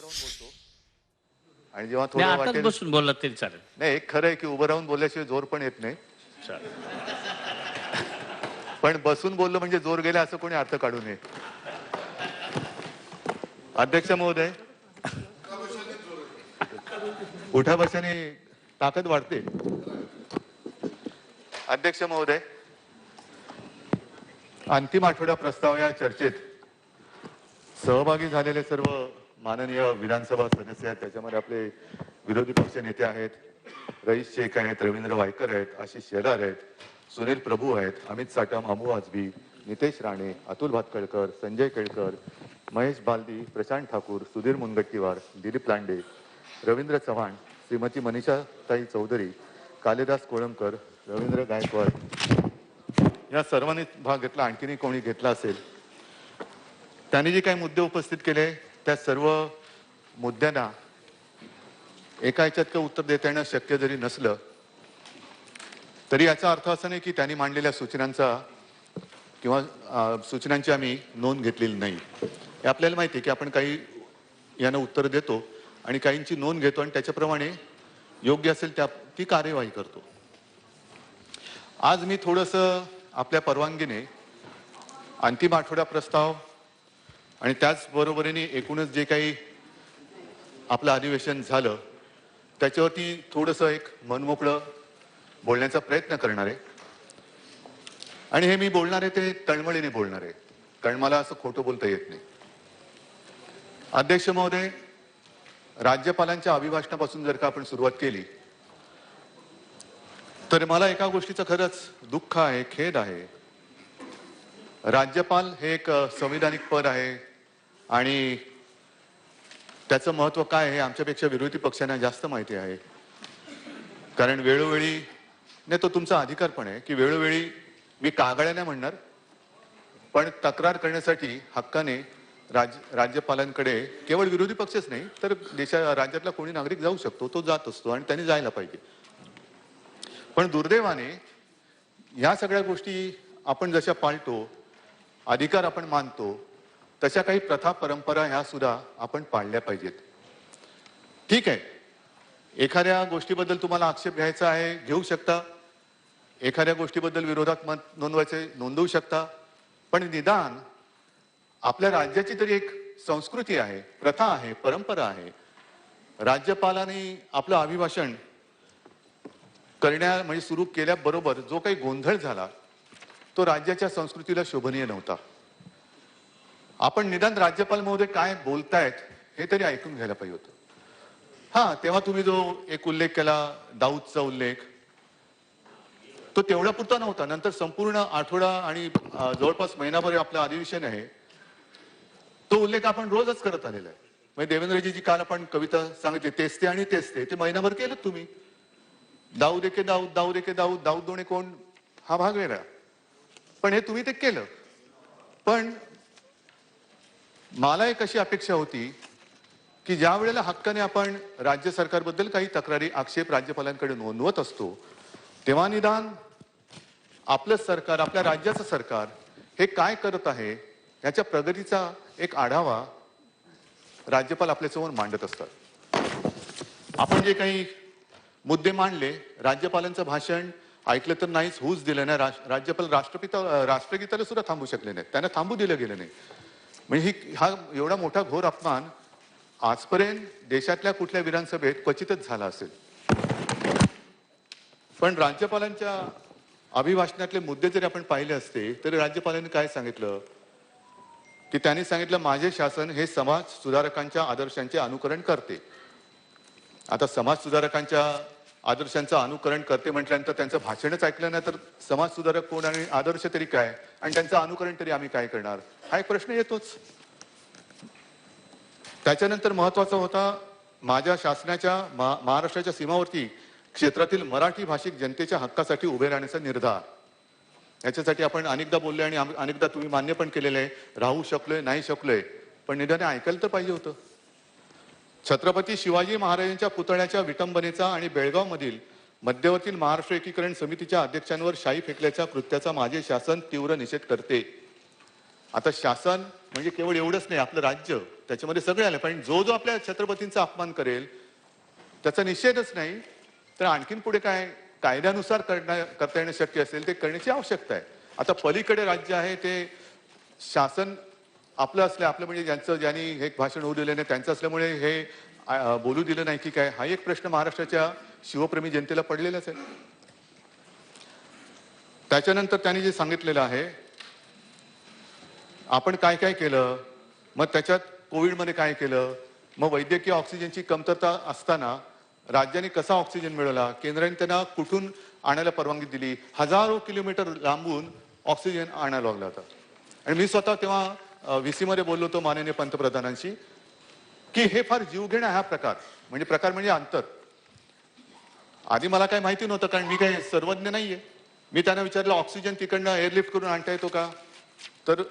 राहून बोलतो आणि जेव्हा नाही, थोडं आताच वाटेल बसून बोललात तरी चालेल. नाही, एक खरं आहे की उभं राहून बोलल्याशिवाय जोर पण येत नाही. चालेल. पण बसून बोललो म्हणजे जोर गेला असं कोणी अर्थ काढू नये. अध्यक्ष महोदय, उठा बशाने ताकद वाढते. अध्यक्ष महोदय, अंतिम आठवडा प्रस्ताव या चर्चेत सहभागी झालेले सर्व माननीय विधानसभा सदस्य आहेत. त्याच्यामध्ये आपले विरोधी पक्ष नेते आहेत, रईस शेख आहेत, रवींद्र वायकर आहेत, आशिष शेलार आहेत, सुनील प्रभू आहेत, अमित साटम, अमू आजबी, नितेश राणे, अतुल भातखळकर, संजय केळकर, महेश बालदी, प्रशांत ठाकूर, सुधीर मुनगट्टीवार, दिलीप लांडे, रवींद्र चव्हाण, श्रीमती मनीषाताई चौधरी, कालिदास कोळंबकर, रवींद्र गायकवाड या सर्वांनी भाग घेतला. आणखीनही कोणी घेतला असेल. त्यांनी जे काही मुद्दे उपस्थित केले त्या सर्व मुद्द्यांना एका ह्याच्यात काही उत्तर देता येणं शक्य जरी नसलं तरी याचा अर्थ असा नाही की त्यांनी मांडलेल्या सूचनांचा किंवा सूचनांची आम्ही नोंद घेतलेली नाही. हे आपल्याला माहिती आहे की आपण काही यांना उत्तर देतो आणि काहींची नोंद घेतो आणि त्याच्याप्रमाणे योग्य असेल ती कार्यवाही करतो. आज मी थोडंसं आपल्या परवानगीने अंतिम आठवडा प्रस्ताव आणि त्याचबरोबरीने एकूणच जे काही आपलं अधिवेशन झालं त्याच्यावरती थोडंसं एक मनमोकळं बोलण्याचा प्रयत्न करणार आहे. आणि हे मी बोलणार आहे ते तळमळीने बोलणार आहे, कारण मला असं खोटं बोलता येत नाही. अध्यक्ष महोदय, राज्यपालांच्या अभिभाषणापासून जर का आपण सुरुवात केली तर मला एका गोष्टीचं खरंच दुःख आहे, खेद आहे. राज्यपाल हे एक संविधानिक पद आहे आणि त्याचं महत्व काय आहे आमच्यापेक्षा विरोधी पक्षांना जास्त माहिती आहे. कारण वेळोवेळी नाही, तो तुमचा अधिकार पण आहे की वेळोवेळी मी कागाळ्या नाही म्हणणार पण तक्रार करण्यासाठी हक्काने राज्यपालांकडे केवळ विरोधी पक्षच नाही तर राज्यातला कोणी नागरिक जाऊ शकतो, तो जात असतो आणि त्यांनी जायला पाहिजे. पण दुर्दैवाने या सगळ्या गोष्टी आपण जशा पाळतो, अधिकार आपण मानतो, तशा काही प्रथा परंपरा ह्या सुद्धा आपण पाळल्या पाहिजेत. ठीक आहे, एखाद्या गोष्टीबद्दल तुम्हाला आक्षेप घ्यायचा आहे घेऊ शकता, एखाद्या गोष्टीबद्दल विरोधात मत नोंदवायचे नोंदवू शकता, पण निदान आपल्या राज्याची तरी एक संस्कृती आहे, प्रथा आहे, परंपरा आहे. राज्यपालांनी आपलं अभिभाषण म्हणजे सुरू केल्याबरोबर जो काही गोंधळ झाला तो राज्याच्या संस्कृतीला शोभनीय नव्हता. आपण निदान राज्यपाल महोदय काय बोलतायत हे तरी ऐकून घ्यायला पाहिजे होतं. हा, तेव्हा तुम्ही जो एक उल्लेख केला दाऊदचा उल्लेख, तो तेवढा पुरता नव्हता. नंतर संपूर्ण आठवडा आणि जवळपास महिनाभर आपलं अधिवेशन आहे, तो उल्लेख आपण रोजच करत आलेला आहे. म्हणजे देवेंद्रजी जी काल आपण कविता सांगितली तेच ते आणि तेच ते महिनाभर केलं तुम्ही. दाऊद एके दाऊद, दाऊद एके दाऊद, दाऊद दोणे कोण हा भाग वेगळा, पण हे तुम्ही ते केलं. पण मला एक अशी अपेक्षा होती की ज्या वेळेला हक्काने आपण राज्य सरकारबद्दल काही तक्रारी आक्षेप राज्यपालांकडे नोंदवत असतो तेव्हा निदान आपलं सरकार, आपल्या राज्याचं सरकार हे काय करत आहे याच्या प्रगतीचा एक आढावा राज्यपाल आपल्यासमोर मांडत असतात. आपण जे काही मुद्दे मांडले, राज्यपालांचं भाषण ऐकलं तर नाहीच, होऊच दिलं नाही. राज्यपाल राष्ट्रगीताला सुद्धा थांबू शकले नाहीत, त्यांना थांबू दिलं गेलं नाही. म्हणजे हा एवढा मोठा घोर अपमान आजपर्यंत देशातल्या कुठल्या विधानसभेत क्वचितच झाला असेल. पण राज्यपालांच्या अभिभाषणातले मुद्दे जरी आपण पाहिले असते तरी राज्यपालांनी काय सांगितलं की त्यांनी सांगितलं माझे शासन हे समाज सुधारकांच्या आदर्शांचे अनुकरण करते. आता समाज सुधारकांच्या आदर्शांचं अनुकरण करते म्हटल्यानंतर त्यांचं भाषणच ऐकलं नाही तर समाज सुधारक कोण आणि आदर्श तरी काय आणि त्यांचं अनुकरण तरी आम्ही काय करणार, हा एक प्रश्न येतोच. त्याच्यानंतर महत्वाचा होता माझ्या शासनाच्या महाराष्ट्राच्या सीमावर्ती क्षेत्रातील मराठी भाषिक जनतेच्या हक्कासाठी उभे राहण्याचा निर्धार. याच्यासाठी आपण अनेकदा बोलले आणि अनेकदा तुम्ही मान्य पण केलेलं आहे. राहू शकलोय नाही शकलोय पण निदान ऐकायला तर पाहिजे होतं. छत्रपती शिवाजी महाराजांच्या पुतळ्याच्या विटंबनेचा आणि बेळगाव मधील मध्यवर्ती महाराष्ट्र एकीकरण समितीच्या अध्यक्षांवर शाई फेकल्याच्या कृत्याचा माझे शासन तीव्र निषेध करते. आता शासन म्हणजे केवळ एवढंच नाही, आपलं राज्य त्याच्यामध्ये सगळे आले, पण जो जो आपल्या छत्रपतींचा अपमान करेल त्याचा निषेधच नाही तर आणखीन पुढे काय कायद्यानुसार करता येणं शक्य असेल ते करण्याची आवश्यकता आहे. आता पलीकडे राज्य आहे ते शासन आपलं असलं, आपलं म्हणजे ज्यांनी हे भाषण होऊ दिले नाही त्यांचं असल्यामुळे हे बोलू दिलं नाही की काय, हा एक प्रश्न महाराष्ट्राच्या शिवप्रेमी जनतेला पडलेलाच आहे. त्याच्यानंतर त्यांनी जे सांगितलेलं आहे आपण काय काय केलं, मग त्याच्यात कोविडमध्ये काय केलं, मग वैद्यकीय ऑक्सिजनची कमतरता असताना राज्याने कसा ऑक्सिजन मिळवला, केंद्राने त्यांना कुठून आणायला परवानगी दिली, हजारो किलोमीटर लांबून ऑक्सिजन आणायला लागला होता. आणि मी स्वतः तेव्हा VC मध्ये बोललो होतो माननीय पंतप्रधानांशी की हे फार जीवघेणा हा प्रकार म्हणजे अंतर. आधी मला काय माहिती नव्हतं कारण मी काही सर्वज्ञ नाहीये. मी त्यांना विचारलं ऑक्सिजन तिकडनं एअरलिफ्ट करून आणता येतो का, तर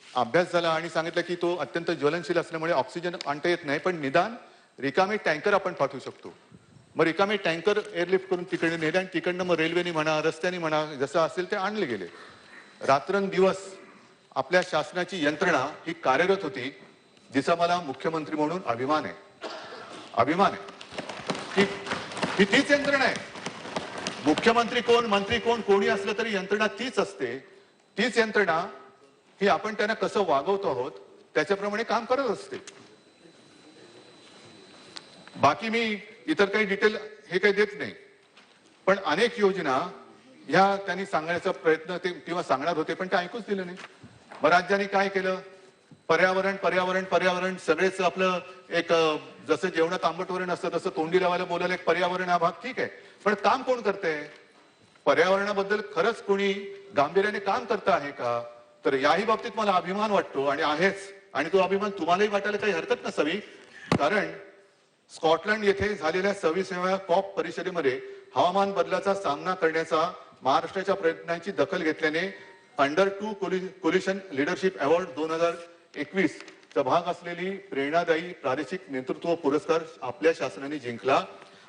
अभ्यास झाला आणि सांगितलं की तो अत्यंत ज्वलनशील असल्यामुळे ऑक्सिजन आणता येत नाही, पण निदान रिकामे टँकर आपण पाठवू शकतो. मग रिकामे टँकर एअरलिफ्ट करून तिकडे नेले आणि तिकडनं मग रेल्वेने म्हणा रस्त्याने म्हणा जसं असेल ते आणले गेले. रात्रंदिवस आपल्या शासनाची यंत्रणा ही कार्यरत होती, जिचा मला मुख्यमंत्री म्हणून अभिमान आहे की तीच यंत्रणा आहे. मुख्यमंत्री कोण मंत्री कोण कोणी असलं तरी यंत्रणा तीच असते. तीच यंत्रणा ही आपण त्यांना कसं वागवतो आहोत त्याच्याप्रमाणे काम करत असते. बाकी मी इतर काही डिटेल हे काही देत नाही, पण अनेक योजना ह्या त्यांनी सांगण्याचा प्रयत्न ते किंवा सांगणार होते पण ते ऐकूच दिलं नाही. मग राज्याने काय केलं, पर्यावरण पर्यावरण पर्यावरण सगळेच आपलं एक जसं जेवणात आंबटवरण असतं तसं तोंडी लावायला बोलायला एक पर्यावरण हा भाग ठीक आहे, पण काम कोण करतंय, पर्यावरणाबद्दल खरंच कोणी गांभीर्याने काम करतं आहे का, तर याही बाबतीत मला अभिमान वाटतो आणि आहेच. आणि तो अभिमान तुम्हालाही वाटायला काही हरकत नसावी, कारण स्कॉटलंड येथे झालेल्या 26व्या कॉप परिषदेमध्ये हवामान बदलाचा सामना करण्याचा महाराष्ट्राच्या प्रयत्नांची दखल घेतल्याने अंडर 2 कोलिशन लीडरशिप अवॉर्ड 2021 चा भाग असलेली प्रेरणादायी प्रादेशिक नेतृत्व पुरस्कार आपल्या शासनाने जिंकला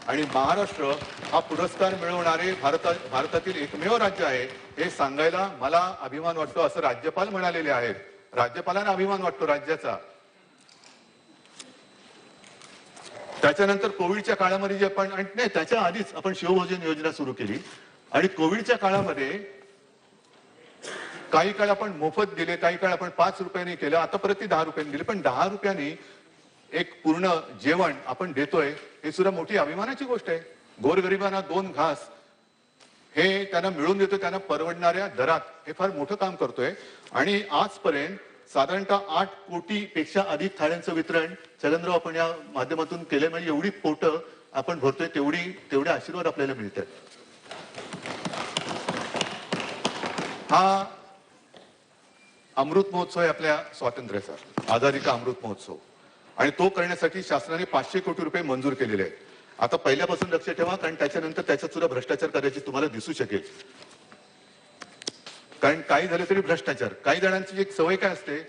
आणि महाराष्ट्र हा पुरस्कार मिळवणारे भारतातील एकमेव राज्य आहे हे सांगायला मला अभिमान वाटतो, असं राज्यपाल म्हणालेले आहेत. राज्यपालांना अभिमान वाटतो राज्याचा. त्याच्यानंतर कोविडच्या काळामध्ये जे आपण नाही त्याच्या आधीच आपण शिवभोजन योजना सुरू केली आणि कोविडच्या काळामध्ये काही काळ आपण मोफत दिले, काही काळ आपण 5 रुपयांनी केलं, आता परत ती 10 रुपयांनी दिली, पण 10 रुपयांनी एक पूर्ण जेवण आपण देतोय हे सुद्धा मोठी अभिमानाची गोष्ट आहे. गोरगरिबांना 2 घास हे त्यांना मिळून देतोय, त्यांना परवडणाऱ्या दरात, हे फार मोठं काम करतोय. आणि आजपर्यंत साधारणतः 8 कोटीपेक्षा अधिक थाळ्यांचं वितरण छगनराव आपण या माध्यमातून केलंय. म्हणजे एवढी पोटं आपण भरतोय तेवढे आशीर्वाद आपल्याला मिळतात. हा अमृत महोत्सव आहे आपल्या स्वातंत्र्याचा, आझादी का अमृत महोत्सव, आणि तो करण्यासाठी शासनाने 500 कोटी रुपये मंजूर केलेले आहेत. आता पहिल्यापासून लक्ष ठेवा, कारण त्याच्यानंतर त्याच्यात सुद्धा भ्रष्टाचार करायची तुम्हाला दिसू शकेल. कारण काही झालं तरी भ्रष्टाचार. काही जणांची एक सवय काय असते,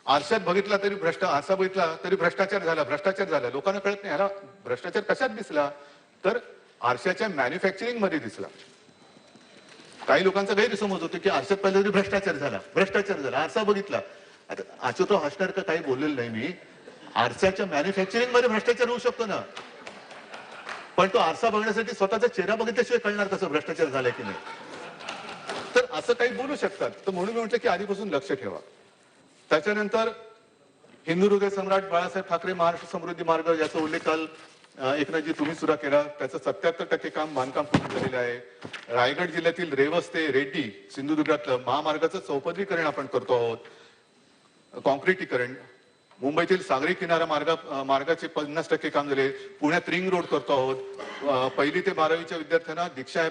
आरशात बघितला तरी आरसा बघितला तरी भ्रष्टाचार झाला. लोकांना कळत नाही ह्याला भ्रष्टाचार कशात दिसला, तर आरशाच्या मॅन्युफॅक्चरिंग मध्ये दिसला. काही लोकांचा गैरसमज होतो की आरशात पाहिलं तरी भ्रष्टाचार झाला, आरसा बघितला. आता अच्युतराव हसणार का काही बोललेलं नाही मी, आरशाच्या मॅन्युफॅक्चरिंग मध्ये भ्रष्टाचार होऊ शकतो ना, पण तो आरसा बघण्यासाठी स्वतःचा चेहरा बघितल्याशिवाय कळणार कसं भ्रष्टाचार झालाय की नाही. तर असं काही बोलू शकतात, तर म्हणून मी म्हटलं की आधीपासून लक्ष ठेवा. त्याच्यानंतर हिंदू हृदय सम्राट बाळासाहेब ठाकरे महाराष्ट्र समृद्धी मार्ग याचा उल्लेख काल एकनाथजी तुम्ही सुद्धा केला. त्याचं 77% बांधकाम पूर्ण झालेलं आहे. रायगड जिल्ह्यातील रेवस ते रेड्डी सिंधुदुर्गातलं महामार्गाचं चौपदरीकरण आपण करतो आहोत, कॉन्क्रिटीकरण. मुंबईतील सागरी किनारा मार्गाचे 50% काम झाले. पुण्यात रिंग रोड करतो आहोत. 1ली ते 12वीच्या विद्यार्थ्यांना दीक्षा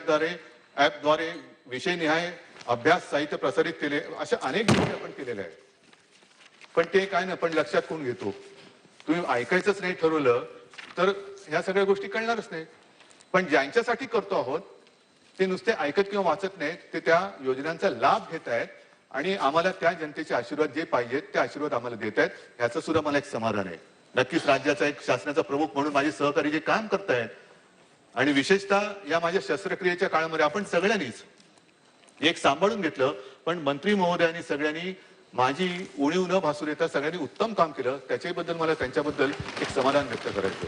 ऍपद्वारे विषयनिहाय अभ्यास साहित्य प्रसारित केले. अशा अनेक गोष्टी आपण केलेल्या आहेत. पण ते काय ना, पण लक्षात कोण घेतो, तुम्ही ऐकायचंच नाही ठरवलं तर ह्या सगळ्या गोष्टी कळणारच नाही. पण ज्यांच्यासाठी करतो आहोत ते नुसते ऐकत किंवा वाचत नाहीत, ते त्या योजनांचा लाभ घेत आहेत आणि आम्हाला त्या जनतेचे आशीर्वाद जे पाहिजेत ते आशीर्वाद आम्हाला देत आहेत. ह्याचं सुद्धा मला एक समाधान आहे. नक्कीच राज्याचा एक शासनाचा प्रमुख म्हणून माझे सहकारी जे काम करतायत आणि विशेषतः या माझ्या शस्त्रक्रियेच्या काळामध्ये आपण सगळ्यांनीच एक सांभाळून घेतलं, पण मंत्री महोदयांनी सगळ्यांनी माझी उणीव न भासू देता सगळ्यांनी उत्तम काम केलं, त्याच्याबद्दल मला त्यांच्याबद्दल एक समाधान व्यक्त करायचं.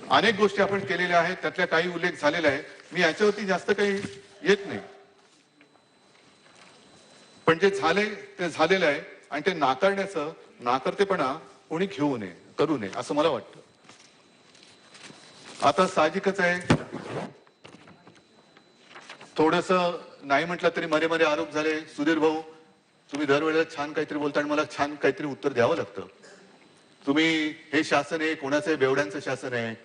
अनेक गोष्टी आपण केलेल्या आहेत, त्यातल्या काही उल्लेख झालेला आहे. मी याच्यावरती जास्त काही येत नाही, पण जे झाले ते झालेलं आहे आणि ते नाकारण्याचं नाकर्तेपणा कोणी घेऊ नये, करू नये असं मला वाटतं. आता साहजिकच आहे, थोडस नाही म्हटलं तरी मध्ये मध्ये आरोप झाले. सुधीर भाऊ, तुम्ही दरवेळेला छान काहीतरी बोलता आणि मला छान काहीतरी उत्तर द्यावं लागतं. तुम्ही हे शासन आहे कोणाचं आहे, बेवड्यांचं शासन आहे.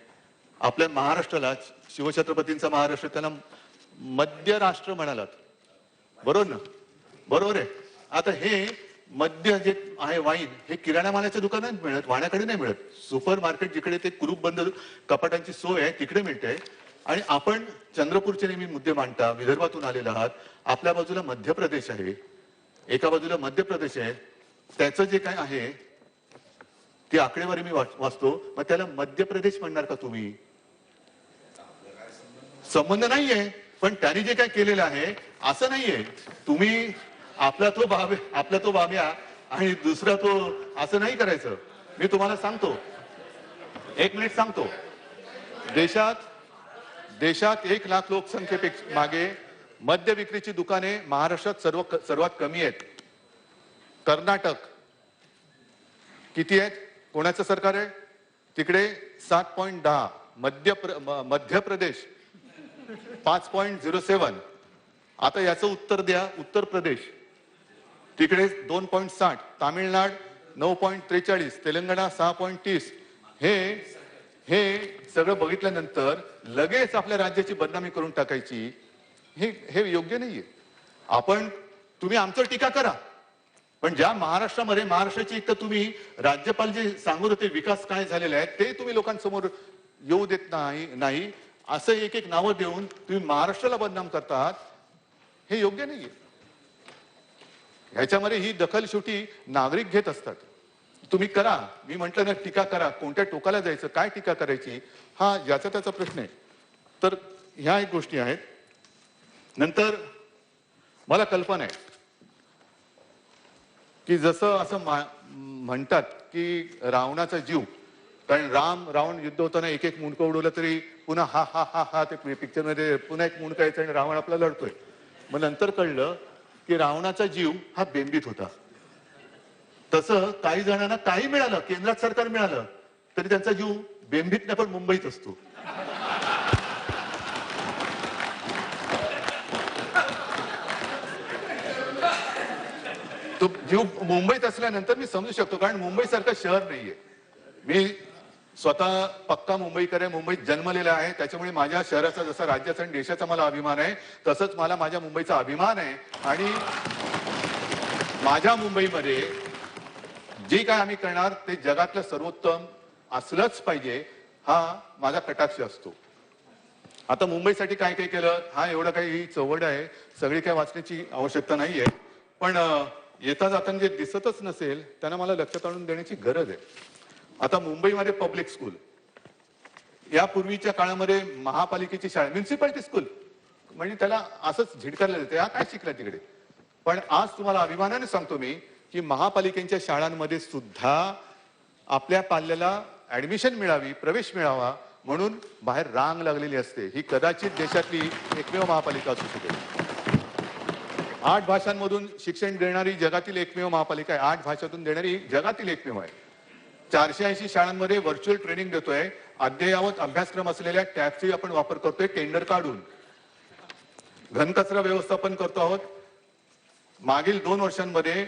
आपल्या महाराष्ट्राला, शिवछत्रपतींचा महाराष्ट्र, त्यांना मध्य राष्ट्र म्हणालात, बरोबर ना? बरोबर आहे. आता हे मद्य जे आहे, वाईन, हे किराणा मालाच्या दुकानात मिळत, वाण्याकडे नाही मिळत. सुपर मार्केट जिकडे ते कुरूप बंद कपाटांची सोय आहे तिकडे मिळते. आणि आपण चंद्रपूरचे नेहमी मुद्दे मांडता, विदर्भातून आलेला आहात. आपल्या बाजूला मध्य प्रदेश आहे, एका बाजूला मध्य प्रदेश आहे. त्याचं जे काय आहे ती आकडेवारी मी वाचतो, मग त्याला मध्य प्रदेश म्हणणार का तुम्ही? संबंध नाहीये. पण त्यांनी जे काय केलेलं आहे असं नाहीये, तुम्ही आपला तो बाब्या आणि दुसरा तो, असं नाही करायचं. मी तुम्हाला सांगतो, एक मिनिट सांगतो. देशात 1 लाख लोकसंख्येपेक्षा मागे मद्य विक्रीची दुकाने महाराष्ट्रात सर्वात कमी आहेत. कर्नाटक किती आहेत? कोणाचं सरकार आहे तिकडे? 7.10. मध्य प्रदेश 5.07. आता याचं उत्तर द्या. उत्तर प्रदेश तिकडे 2.60. तामिळनाड 9.43. तेलंगणा 6.30. हे सगळं बघितल्यानंतर लगेच आपल्या राज्याची बदनामी करून टाकायची, हे योग्य नाहीये. तुम्ही आमचं टीका करा, पण ज्या महाराष्ट्रामध्ये, महाराष्ट्राची एक तर तुम्ही राज्यपाल जे सांगत होते विकास काय झालेला आहे ते तुम्ही लोकांसमोर येऊ देत नाही. असं एक नावं देऊन तुम्ही महाराष्ट्राला बदनाम करतात, हे योग्य नाहीये. ह्याच्यामध्ये ही दखल शेवटी नागरिक घेत असतात. तुम्ही करा, मी म्हंटल ना, टीका करा. कोणत्या टोकाला जायचं, काय टीका करायची, हा ज्याचा त्याचा प्रश्न आहे. तर ह्या एक गोष्टी आहेत. नंतर मला कल्पना आहे की जसं असं म्हणतात की रावणाचा जीव, कारण रावण युद्ध होताना एक मुंडकं उडवलं तरी पुन्हा हा हा हा हा ते पिक्चर मध्ये पुन्हा एक मुंडकं यायचं आणि रावण आपला लढतोय. मग नंतर कळलं की रावणाचा जीव हा बेंबीत होता. तसं काही जणांना काही मिळालं, केंद्रात सरकार मिळालं तरी त्यांचा जीव बेंबीत नाही पण मुंबईत असतो. तो जीव मुंबईत असल्यानंतर मी समजू शकतो, कारण मुंबई सारखं शहर नाहीये. मी स्वतः पक्का मुंबईकर आहे, मुंबईत जन्मलेला आहे. त्याच्यामुळे माझ्या शहराचा जसा राज्याचा आणि देशाचा मला अभिमान आहे, तसंच मला माझ्या मुंबईचा अभिमान आहे. आणि माझ्या मुंबईमध्ये जे काय आम्ही करणार ते जगातलं सर्वोत्तम असलंच पाहिजे, हा माझा कटाक्ष असतो. आता मुंबईसाठी काय काय केलं, हा एवढं काही ही चौवड आहे, सगळी काय वाचण्याची आवश्यकता नाहीये. पण येता जाताना जे दिसतच नसेल त्यांना मला लक्षात आणून देण्याची गरज आहे. आता मुंबईमध्ये पब्लिक स्कूल, यापूर्वीच्या काळामध्ये महापालिकेची शाळा, म्युन्सिपालिटी स्कूल म्हणजे त्याला असंच झिडकारलं जाते, हा काय शिकला तिकडे. पण आज तुम्हाला अभिमानाने सांगतो मी की महापालिकेच्या शाळांमध्ये सुद्धा आपल्या पाल्याला ऍडमिशन मिळावी, प्रवेश मिळावा म्हणून बाहेर रांग लागलेली असते. ही कदाचित देशातली एकमेव महापालिका असू शकेल. 8 भाषांमधून शिक्षण देणारी जगातील एकमेव महापालिका आहे. 8 भाषातून देणारी जगातील एकमेव आहे. 480 शाळांमध्ये व्हर्च्युअल ट्रेनिंग देतोय. अद्ययावत अभ्यासक्रम असलेल्या टॅबची आपण वापर करतोय टेंडर काढून. घनकचरा व्यवस्थापन करतो आहोत. मागील 2 वर्षांमध्ये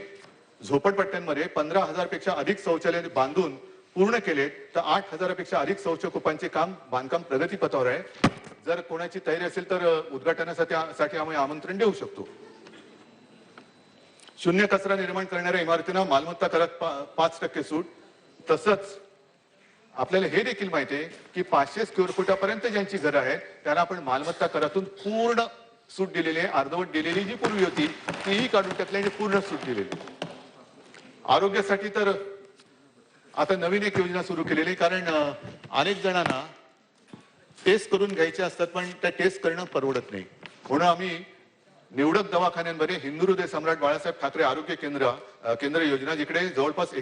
झोपडपट्ट्यांमध्ये 15,000 पेक्षा अधिक शौचालय बांधून पूर्ण केले, तर 8,000 पेक्षा अधिक शौचकूपांचे बांधकाम प्रगतीपथावर आहे. जर कोणाची तयारी असेल तर उद्घाटनासाठी आम्ही आमंत्रण देऊ शकतो. शून्य कचरा निर्माण करणाऱ्या इमारतींना मालमत्ता करात 5% सूट. तसंच आपल्याला हे देखील माहिती आहे की 500 स्क्वेअर फुटापर्यंत ज्यांची घरं आहेत त्यांना आपण मालमत्ता करातून पूर्ण सूट दिलेली आहे. अर्धवट दिलेली जी पूर्वी होती तीही काढून टाकली आणि पूर्ण सूट दिलेली. आरोग्यासाठी तर आता नवीन एक योजना सुरू केलेली आहे, कारण अनेक जणांना टेस्ट करून घ्यायचे असतात पण त्या टेस्ट करणं परवडत नाही. म्हणून आम्ही निवडक दवाखान्यांमध्ये हिंदू हृदय सम्राट बाळासाहेब ठाकरे आरोग्य केंद्र योजना, जिकडे जवळपास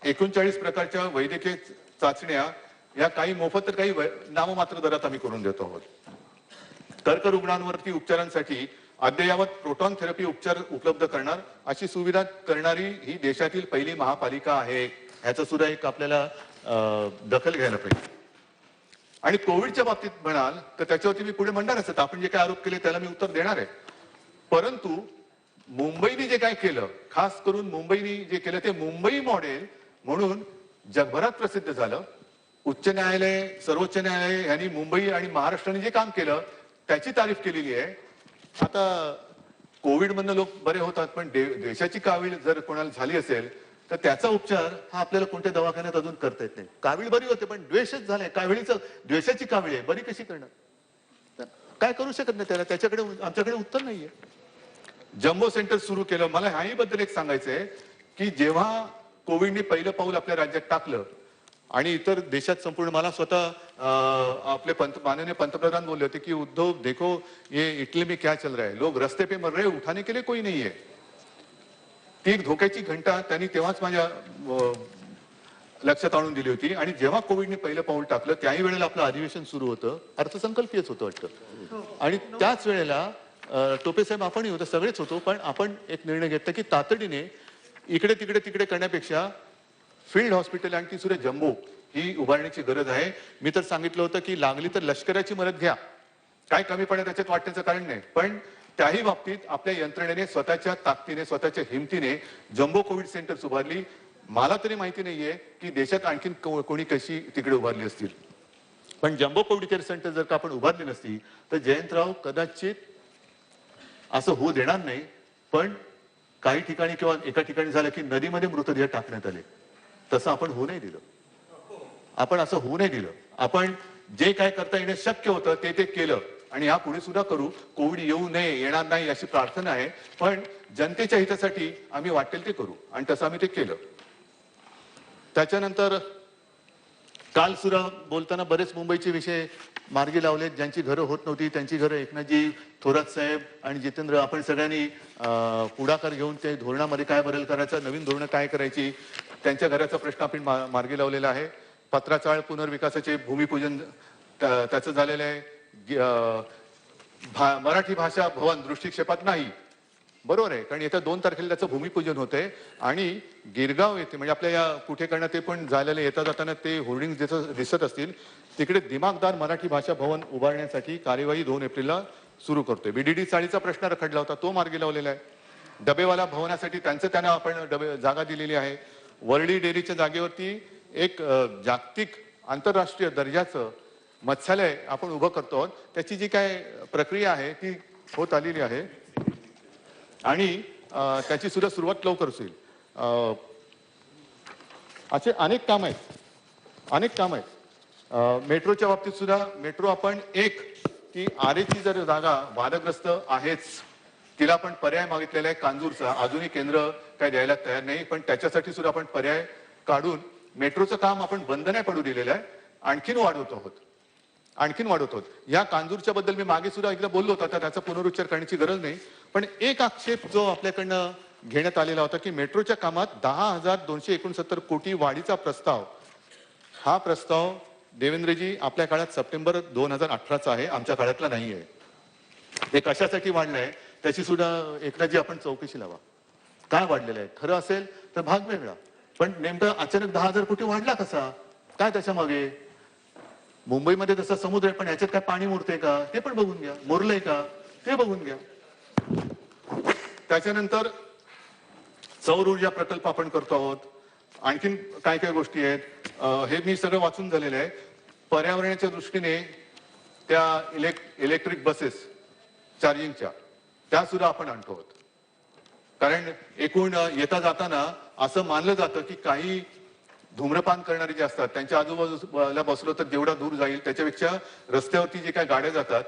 139 प्रकारच्या वैद्यकीय चाचण्या या काही मोफत तर काही नाममात्र दरात आम्ही करून देतो आहोत. कर्करुग्णांवरती उपचारांसाठी अद्ययावत प्रोटॉन थेरपी उपचार उपलब्ध करणार अशी सुविधा करणारी ही देशातील पहिली महापालिका आहे. ह्याचं सुद्धा एक आपल्याला दखल घ्यायला पाहिजे. आणि कोविडच्या बाबतीत म्हणाल तर त्याच्यावरती मी पुढे म्हणणारच आहे. आपण जे काय आरोप केले त्याला मी उत्तर देणार आहे. परंतु मुंबईने जे काय केलं, खास करून मुंबईने जे केलं ते मुंबई मॉडेल म्हणून जगभरात प्रसिद्ध झालं. उच्च न्यायालय, सर्वोच्च न्यायालय यांनी मुंबई आणि महाराष्ट्राने जे काम केलं त्याची तारीफ केलेली आहे. आता कोविड मधनं लोक बरे होतात, पण देशाची कावीळ जर कोणाला झाली असेल तर त्याचा उपचार हा आपल्याला कोणत्या दवाखान्यात अजून करता येत नाही. कावीळ बरी होते पण द्वेषच झालाय. काविळीचं द्वेषाची कावीळ आहे, बरी कशी करणार? काय करू शकत नाही त्याला, त्याच्याकडे आमच्याकडे उत्तर नाहीये. जम्बो सेंटर सुरू केलं. मला ह्याही बद्दल एक सांगायचंय की जेव्हा कोविडने पहिलं पाऊल आपल्या राज्यात टाकलं आणि इतर देशात संपूर्ण, मला स्वतः आपले माननीय पंतप्रधान बोलले होते की उद्धव देखो ये इटली में क्या चल रहा है, लोग रस्ते पे मर रहे, उठाने के लिए कोई नहीं है. ती एक धोक्याची घंटा त्यांनी तेव्हाच माझ्या लक्षात आणून दिली होती. आणि जेव्हा कोविडने पहिलं पाऊल टाकलं त्याही वेळेला आपलं अधिवेशन सुरू होतं, अर्थसंकल्पीयच होतं वाटतं. आणि त्याच वेळेला टोपे साहेब आपणही होतं, सगळेच होतो. पण आपण एक निर्णय घेतला की तातडीने इकडे तिकडे करण्यापेक्षा फील्ड हॉस्पिटल आणि ती सुद्धा जम्बो ही उभारण्याची गरज आहे. मी तर सांगितलं होतं की लागली तर लष्कराची मदत घ्या, काय कमी पडे त्याच्यात वाटण्याचं कारण नाही. पण त्याही बाबतीत आपल्या यंत्रणेने स्वतःच्या ताकदीने, स्वतःच्या हिमतीने जम्बो कोविड सेंटर्स उभारली. मला तरी माहिती नाहीये की देशात आणखीन कोणी कशी तिकडे उभारली असतील. पण जम्बो कोविड केअर सेंटर जर का आपण उभारली नसती तर जयंतराव कदाचित असं होऊ देणार नाही. पण काही ठिकाणी किंवा एका ठिकाणी झालं की नदीमध्ये मृतदेह टाकण्यात आले, तसं आपण होऊ नाही दिलं. आपण असं होऊ नाही दिलं. आपण जे काय करता येणं शक्य होतं ते केलं आणि ह्या पुढे सुद्धा करू. कोविड येऊ नये, येणार नाही अशी प्रार्थना आहे. पण जनतेच्या हितासाठी आम्ही वाटेल ते करू आणि तसं आम्ही ते केलं. त्याच्यानंतर काल सुद्धा बोलताना बरेच मुंबईचे विषय मार्गी लावलेत. ज्यांची घरं होत नव्हती त्यांची घरं एकनाथजी, थोरात साहेब आणि जितेंद्र, आपण सगळ्यांनी पुढाकार घेऊन ते धोरणामध्ये काय बदल करायचा, नवीन धोरणं काय करायची, त्यांच्या घराचा प्रश्न आपण मार्गी लावलेला आहे. पत्राचाळ पुनर्विकासाचे भूमिपूजन त्याचं झालेलं आहे. मराठी भाषा भवन दृष्टिक्षेपात नाही, बरोबर आहे, कारण येत्या 2 तारखेला त्याचं भूमिपूजन होतंय. आणि गिरगाव येथे म्हणजे आपल्या या कुठे करण्यात ते पण झालेले, येता जाताना ते होर्डिंग दिसत असतील, तिकडे दिमागदार मराठी भाषा भवन उभारण्यासाठी कार्यवाही 2 एप्रिलला सुरू करतोय. बीडीडी चाळीचा प्रश्न रखडला होता, तो मार्गी लावलेला आहे. डबेवाला भवनासाठी त्यांना आपण जागा दिलेली आहे. वर्ली डेअरीच्या जागेवरती एक जागतिक आंतरराष्ट्रीय दर्जाचं मत्स्यालय आपण उभं करतो. त्याची जी काय प्रक्रिया आहे ती होत आलेली आहे आणि त्याची सुद्धा सुरुवात लवकरच होईल. असे अनेक काम आहेत. मेट्रोच्या बाबतीत सुद्धा मेट्रो आपण की आरेची जर जागा वादग्रस्त आहेच, तिला आपण पर्याय मागितलेला आहे कांजूरचा. अजूनही केंद्र काय द्यायला तयार नाही, पण त्याच्यासाठी सुद्धा आपण पर्याय काढून मेट्रोचं काम आपण बंद नाही पडू दिलेलं आहे, आणखीन वाढवत आहोत. या कांजूरच्या बद्दल मी मागे सुद्धा एकदा बोललो होता, तर त्याचा पुनरुच्चार करण्याची गरज नाही. पण एक आक्षेप जो आपल्याकडनं घेण्यात आलेला होता की मेट्रोच्या कामात 10,269 कोटी वाढीचा प्रस्ताव, हा प्रस्ताव देवेंद्रजी आपल्या काळात सप्टेंबर 2018चा आहे, आमच्या काळातला नाही आहे. हे कशासाठी वाढलंय त्याची सुद्धा एकनाथजी आपण चौकशी लावा. काय वाढलेलं आहे, खरं असेल तर भाग वेगळा, पण नेमकं अचानक 10,000 कोटी वाढला कसा, काय त्याच्या मागे? मुंबईमध्ये तसा समुद्र आहे, पण याच्यात काय पाणी मुरते का ते पण बघून घ्या, मुरलंय का ते बघून घ्या. त्याच्यानंतर सौर ऊर्जा प्रकल्प आपण करतो आहोत. आणखीन काय काय गोष्टी आहेत, हे मी सगळं वाचून झालेलं आहे. पर्यावरणाच्या दृष्टीने त्या इलेक्ट्रिक बसेस चार्जिंगच्या त्या सुद्धा आपण आणतो आहोत. कारण एकूण येता जाताना असं मानलं जातं की काही धूम्रपान करणारे जे असतात त्यांच्या आजूबाजूला बसलो तर जेवढा दूर जाईल त्याच्यापेक्षा रस्त्यावरती जे काय गाड्या जातात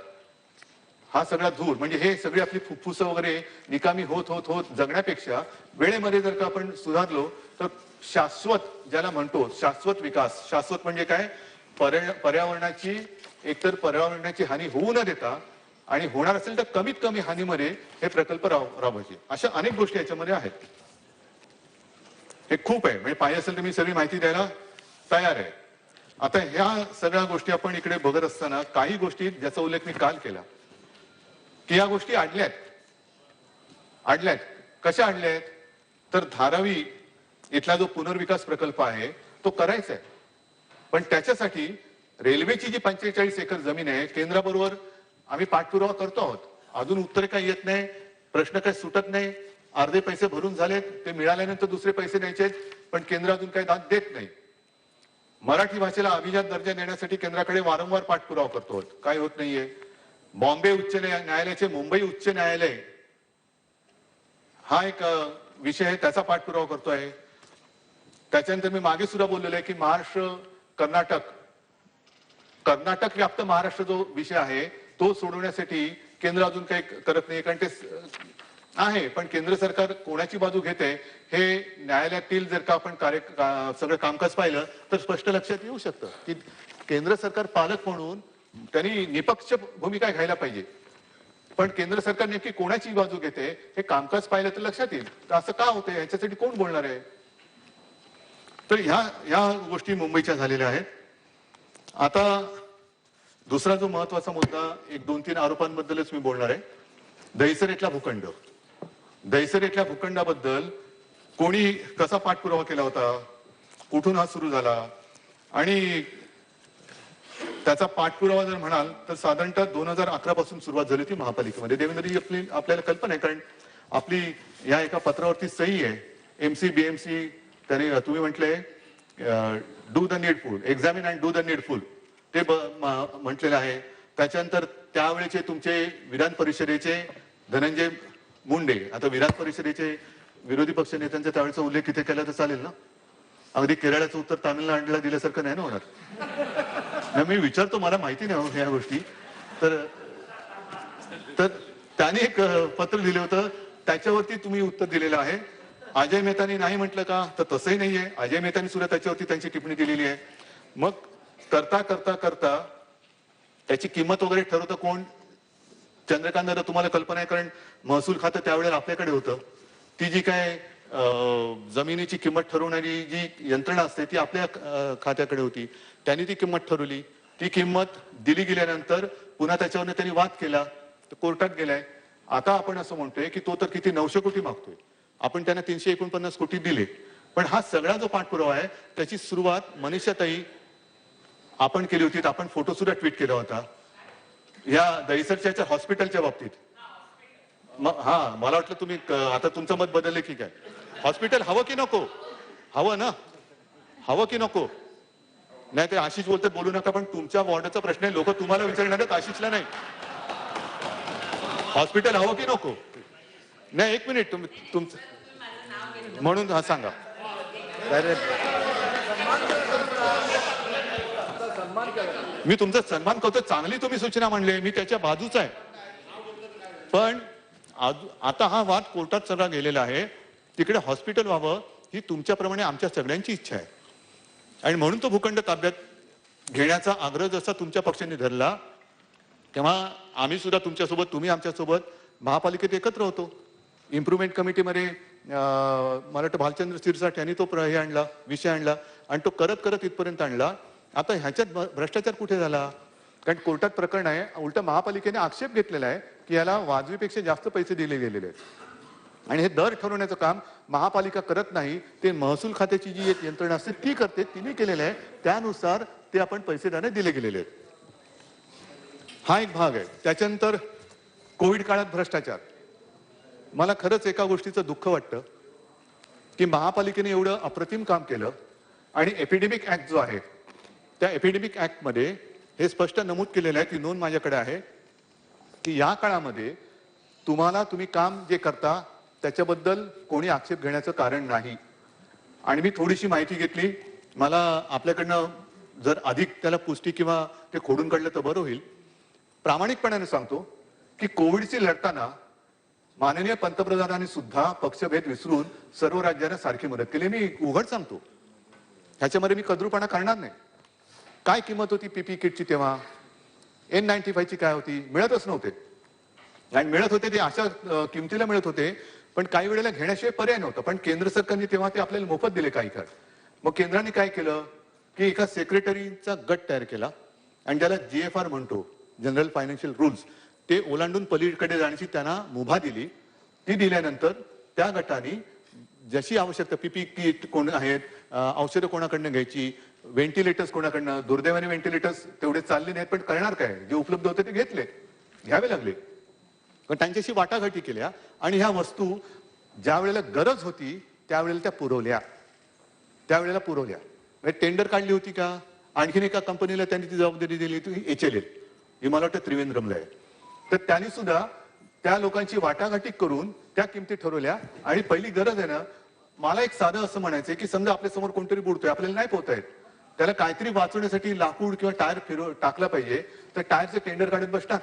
हा सगळा धूर, म्हणजे हे सगळी आपली फुफ्फुसं वगैरे निकामी होत जगण्यापेक्षा वेळेमध्ये जर का आपण सुधारलो तर शाश्वत, ज्याला म्हणतो शाश्वत विकास, शाश्वत म्हणजे काय, पर्यावरणाची हानी होऊ न देता आणि होणार असेल तर कमीत कमी हानीमध्ये हे प्रकल्प राबवायचे. अशा अनेक गोष्टी याच्यामध्ये आहेत. हे खूप आहे, म्हणजे पाहिजे असेल तर मी सगळी माहिती द्यायला तयार आहे. आता ह्या सगळ्या गोष्टी आपण इकडे बघत असताना काही गोष्टी ज्याचा उल्लेख मी काल केला की या गोष्टी अडल्यात. कशा अडल्यात तर धारावी इथला जो पुनर्विकास प्रकल्प आहे तो करायचा आहे, पण त्याच्यासाठी रेल्वेची जी 45 एकर जमीन आहे केंद्राबरोबर आम्ही पाठपुरावा करतो आहोत. अजून उत्तर काही येत नाही, प्रश्न काही सुटत नाही. अर्धे पैसे भरून झालेत, ते मिळाल्यानंतर दुसरे पैसे द्यायचे, पण केंद्र अजून काही दाद देत नाही. मराठी भाषेला अभिजात दर्जा देण्यासाठी केंद्राकडे वारंवार पाठपुरावा करतो आहोत, काय होत नाहीये. बॉम्बे उच्च न्यायालयाचे मुंबई उच्च न्यायालय हा एक विषय आहे, त्याचा पाठपुरावा करतोय. त्याच्यानंतर मी मागे सुद्धा बोललेलो आहे की महाराष्ट्र कर्नाटक व्याप्त महाराष्ट्र जो विषय आहे तो सोडवण्यासाठी केंद्र अजून काही करत नाही, कारण ते आहे. पण केंद्र सरकार कोणाची बाजू घेते हे न्यायालयातील जर का आपण सगळं कामकाज पाहिलं तर स्पष्ट लक्षात येऊ शकतं की केंद्र सरकार पालक म्हणून त्यांनी निपक्ष भूमिका घ्यायला पाहिजे. पण केंद्र सरकार नेमकी कोणाची बाजू घेते हे कामकाज पाहिलं तर लक्षात येईल. तर असं का होतंय, ह्याच्यासाठी कोण बोलणार आहे. तर ह्या गोष्टी मुंबईच्या झालेल्या आहेत. आता दुसरा जो महत्वाचा मुद्दा, एक 2-3 आरोपांबद्दलच मी बोलणार आहे. दहिसर इथला भूखंड. दहिसर इथल्या भूखंडाबद्दल कोणी कसा पाठपुरावा केला होता, कुठून हा सुरू झाला, आणि त्याचा पाठपुरावा जर म्हणाल तर साधारणतः 2011 पासून सुरुवात झाली होती महापालिकेमध्ये. देवेंद्रजी आपल्याला कल्पना आहे, कारण आपली या एका पत्रावरती सही आहे. एमसी बीएमसी त्याने तुम्ही म्हटलंय do the needful, examine and do the needful ते म्हटलेलं आहे. त्याच्यानंतर त्यावेळेचे तुमचे विधान परिषदेचे धनंजय मुंडे, आता विधान परिषदेचे विरोधी पक्ष नेत्यांचा त्यावेळेचा उल्लेख इथे केला तर चालेल ना. अगदी केरळाचं उत्तर तामिळनाडूला दिल्यासारखं नाही ना होणार. मी विचारतो, मला माहिती नाही या गोष्टी. तर त्याने एक पत्र लिहिलं होतं, त्याच्यावरती तुम्ही उत्तर दिलेलं आहे. अजय मेहतानी नाही म्हटलं का, तर तसंही नाहीये. अजय मेहतानी सुद्धा त्याच्यावरती त्यांची टिप्पणी दिलेली आहे. मग करता करता करता त्याची किंमत वगैरे ठरवतं कोण, चंद्रकांत दादा तुम्हाला कल्पना आहे, कारण महसूल खातं त्यावेळेला आपल्याकडे होतं. ती जी काय जमिनीची किंमत ठरवणारी जी यंत्रणा असते ती आपल्या खात्याकडे होती. त्यांनी ती किंमत ठरवली. ती किंमत दिली गेल्यानंतर पुन्हा त्याच्यावर त्यांनी वाद केला, तर कोर्टात गेलाय. आता आपण असं म्हणतोय की तो तर किती 900 कोटी मागतोय, आपण त्यांना 349 कोटी दिले. पण हा सगळा जो पाठपुरावा आहे त्याची सुरुवात मनीषाताई आपण केली होती. आपण फोटो सुद्धा ट्विट केला होता या दहिसरच्या हॉस्पिटलच्या बाबतीत. हा, मला वाटलं तुम्ही आता तुमचं मत बदलले की काय. हॉस्पिटल हवं की नको, हवं ना, हवं की नको. नाही ते आशिष बोलतात बोलू नका, पण तुमच्या वॉर्डाचा प्रश्न आहे, लोक तुम्हाला विचारणार आहेत, आशिषला नाही. हॉस्पिटल हवं की नको. नाही एक मिनिट, तुमचं म्हणून हा सांगा. मी तुमचा सन्मान करतो, चांगली तुम्ही सूचना मांडली, मी त्याच्या बाजूच आहे. पण आता हा वाद कोर्टात सगळा गेलेला आहे. तिकडे हॉस्पिटल व्हावं ही तुमच्याप्रमाणे आमच्या सगळ्यांची इच्छा आहे. आणि म्हणून तो भूखंड ताब्यात घेण्याचा आग्रह जसा तुमच्या पक्षाने धरला, तेव्हा आम्ही सुद्धा तुमच्यासोबत, तुम्ही आमच्यासोबत महापालिकेत एकत्र होतो. इम्प्रुव्हमेंट कमिटीमध्ये मला वाटतं भालचंद्र सिरसाट यांनी तो हे आणला, विषय आणला, आणि तो करत करत इथपर्यंत आणला. आता ह्याच्यात भ्रष्टाचार कुठे झाला, कारण कोर्टात प्रकरण आहे. उलट महापालिकेने आक्षेप घेतलेला आहे की याला वाजवीपेक्षा जास्त पैसे दिले गेलेले आहेत, आणि हे दर ठरवण्याचं काम महापालिका करत नाही, ते महसूल खात्याची जी एक यंत्रणा असते ती करते. तिने केलेलं आहे, त्यानुसार ते आपण पैसे त्याने दिले गेलेले आहेत. हा एक भाग आहे. त्याच्यानंतर कोविड काळात भ्रष्टाचार. मला खरंच एका गोष्टीचं दुःख वाटतं की महापालिकेने एवढं अप्रतिम काम केलं, आणि एपिडेमिक ऍक्ट जो आहे त्या एपिडेमिक ऍक्ट मध्ये हे स्पष्ट नमूद केलेलं आहे, ती नोंद माझ्याकडे आहे, की या काळामध्ये तुम्ही काम जे करता त्याच्याबद्दल कोणी आक्षेप घेण्याचं कारण नाही. आणि मी थोडीशी माहिती घेतली, मला आपल्याकडनं जर अधिक त्याला पुष्टी किंवा ते खोडून काढलं तर बरं होईल. प्रामाणिकपणाने सांगतो की कोविडशी लढताना माननीय पंतप्रधानांनी सुद्धा पक्षभेद विसरून सर्व राज्यांना सारखी मदत केली. मी उघड सांगतो, ह्याच्यामध्ये मी कद्रूपणा करणार नाही. काय किंमत होती पीपी किटची तेव्हा, N95ची काय होती, मिळतच नव्हते. आणि मिळत होते ते अशा किमतीला मिळत होते, पण काही वेळेला घेण्याशिवाय पर्याय नव्हता. पण केंद्र सरकारने तेव्हा ते आपल्याला मोफत दिले काही काळ. मग केंद्राने काय केलं की एका सेक्रेटरीचा गट तयार केला आणि त्याला GFR म्हणतो, जनरल फायनान्शियल रूल्स, ते ओलांडून पलीकडे जाण्याची त्यांना मुभा दिली. ती दिल्यानंतर त्या गटाने जशी आवश्यकता PPE किट कोण आहेत, औषधं कोणाकडनं घ्यायची, व्हेंटिलेटर्स कोणाकडनं, दुर्दैवाने व्हेंटिलेटर्स तेवढे चालले नाहीत, पण करणार काय, जे उपलब्ध होते ते घेतले, घ्यावे लागले. पण त्यांच्याशी वाटाघाटी केल्या आणि ह्या वस्तू ज्या वेळेला गरज होती त्यावेळेला त्या पुरवल्या. म्हणजे टेंडर काढली होती का, आणखीन एका कंपनीला त्यांनी ती जबाबदारी दिली होती, HLL, ही मला वाटतं त्रिवेंद्रमला आहे. तर त्यांनी सुद्धा त्या लोकांची वाटाघाटी करून त्या किमती ठरवल्या. आणि पहिली गरज आहे ना, मला एक साधं असं म्हणायचंय की समजा आपल्या समोर कोणतरी बुडतोय, आपल्याला नाही पोहता येत, त्याला काहीतरी वाचवण्यासाठी लाकूड किंवा टायर टाकला पाहिजे, तर टायरचं टेंडर काढत बसणार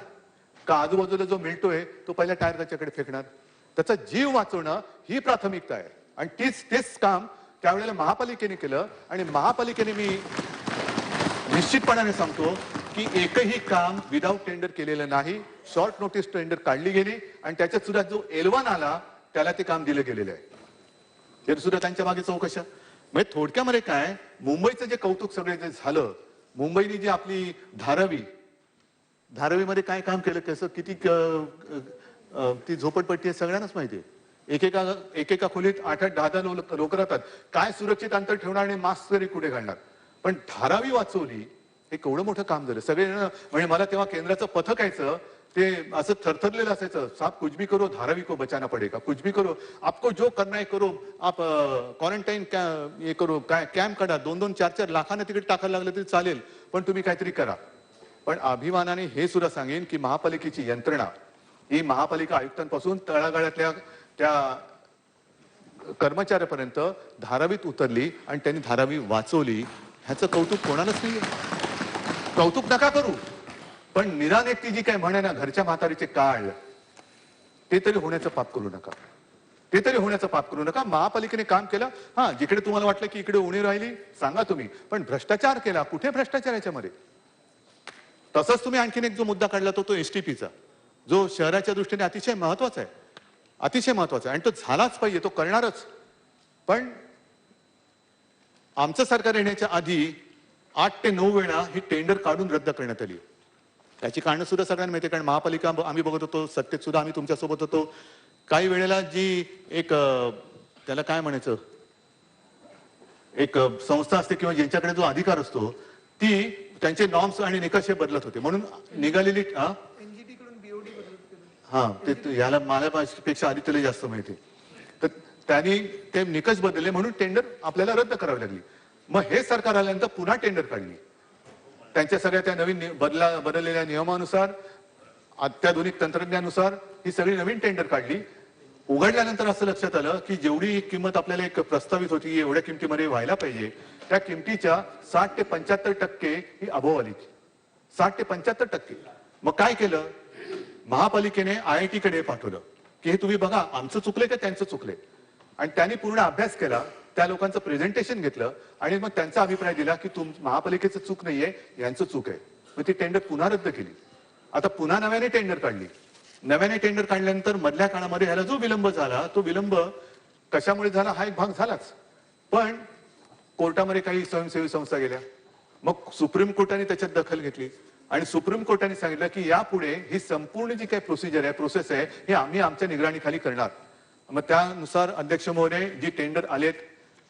का, आजूबाजूला जो मिळतोय तो पहिल्या टायर त्याच्याकडे फेकणार. त्याचा जीव वाचवणं ही प्राथमिकता आहे. आणि तेच काम त्यावेळेला महापालिकेने केलं. आणि महापालिकेने, मी निश्चितपणाने सांगतो की एकही काम विदाऊट टेंडर केलेलं नाही. शॉर्ट नोटीस टेंडर काढली गेली आणि त्याच्यात सुद्धा जो L1 आला त्याला ते काम दिलं गेलेलं आहे. ते सुद्धा त्यांच्या मागे चौकशा. म्हणजे थोडक्यामध्ये काय, मुंबईचं जे कौतुक सगळे जे झालं, मुंबईने जी आपली धारावीमध्ये काय काम केलं, कसं किती ती झोपडपट्टी आहे सगळ्यांनाच माहिती आहे. एकेका खोलीत 8-8, 10-10 लोक राहतात. काय सुरक्षित अंतर ठेवणार आणि मास्क तरी कुठे घालणार. पण धारावी वाचवली, हे केवढं मोठं काम झालं. सगळे म्हणजे मला तेव्हा केंद्राचं पथक यायचं, ते असं थरथरलेलं असायचं, साहब कुछ भी करो धारावी को बचाना पडेगा, कुछ भी करो, आपको जो करना है करो, आप क्वारंटाईन हे करो, काय कॅम्प काढा, 2-2, 4-4 लाखांना तिकीट टाकायला लागलं तरी चालेल, पण तुम्ही काहीतरी करा. पण अभिमानाने हे सुद्धा सांगेन की महापालिकेची यंत्रणा ही महापालिका आयुक्तांपासून तळागाळातल्या त्या कर्मचाऱ्यापर्यंत धारावीत उतरली आणि त्यांनी धारावी वाचवली. ह्याचं कौतुक कोणालाच नाही. कौतुक नका करू, पण निराने ती जी काय म्हणे ना, घरच्या म्हातारीचे काळ, ते तरी होण्याचं पाप करू नका. महापालिकेने काम केलं. हा, जिकडे तुम्हाला वाटलं की इकडे उणी राहिली सांगा तुम्ही, पण भ्रष्टाचार केला, कुठे भ्रष्टाचार याच्यामध्ये. तसंच तुम्ही आणखीन एक जो मुद्दा काढला तो STPचा, जो शहराच्या दृष्टीने अतिशय महत्वाचा आहे आणि तो झालाच पाहिजे, तो करणारच. पण आमचं सरकार येण्याच्या आधी 8 ते 9 वेळा ही टेंडर काढून रद्द करण्यात आली. त्याची कारणं सुद्धा सगळ्यांना माहिती आहे, कारण महापालिका आम्ही बघत होतो, सत्तेत सुद्धा आम्ही तुमच्यासोबत होतो. काही वेळेला जी एक त्याला काय म्हणायचं, एक संस्था असते किंवा ज्यांच्याकडे जो अधिकार असतो, ती त्यांचे नॉर्म्स आणि निकष हे बदलत होते. म्हणून निघालेली याला माझ्यापेक्षा आदित्यला जास्त माहिती. तर त्यांनी ते निकष बदलले म्हणून टेंडर आपल्याला रद्द करावी लागली. मग हे सरकार आल्यानंतर पुन्हा टेंडर काढली. त्यांच्या सगळ्या त्या नवीन बदललेल्या नियमानुसार, अत्याधुनिक तंत्रज्ञानानुसार ही सगळी नवीन टेंडर काढली. उघडल्यानंतर असं लक्षात आलं की जेवढी किंमत आपल्याला एक प्रस्तावित होती, एवढ्या किमतीमध्ये व्हायला पाहिजे, त्या किमतीच्या 60 ते 75% ही अबोव आली. 60 ते 75%. मग काय केलं, महापालिकेने IIT कडे पाठवलं की हे तुम्ही बघा, आमचं चुकलंय का त्यांचं चुकलंय. आणि त्यांनी पूर्ण अभ्यास केला, त्या लोकांचं प्रेझेंटेशन घेतलं आणि मग त्यांचा अभिप्राय दिला की महापालिकेचं चूक नाहीये, यांचं चूक आहे. मग ती टेंडर पुन्हा रद्द केली. आता पुन्हा नव्याने टेंडर काढली. नव्याने टेंडर काढल्यानंतर मधल्या काळामध्ये ह्याला जो विलंब झाला, तो विलंब कशामुळे झाला हा एक भाग झालाच. पण कोर्टामध्ये काही स्वयंसेवी संस्था गेल्या, मग सुप्रीम कोर्टाने त्याच्यात दखल घेतली आणि सुप्रीम कोर्टाने सांगितलं की यापुढे ही संपूर्ण जी काही प्रोसेस आहे हे आम्ही आमच्या निगराणीखाली करणार. मग त्यानुसार अध्यक्ष महोदय, जी टेंडर आलेत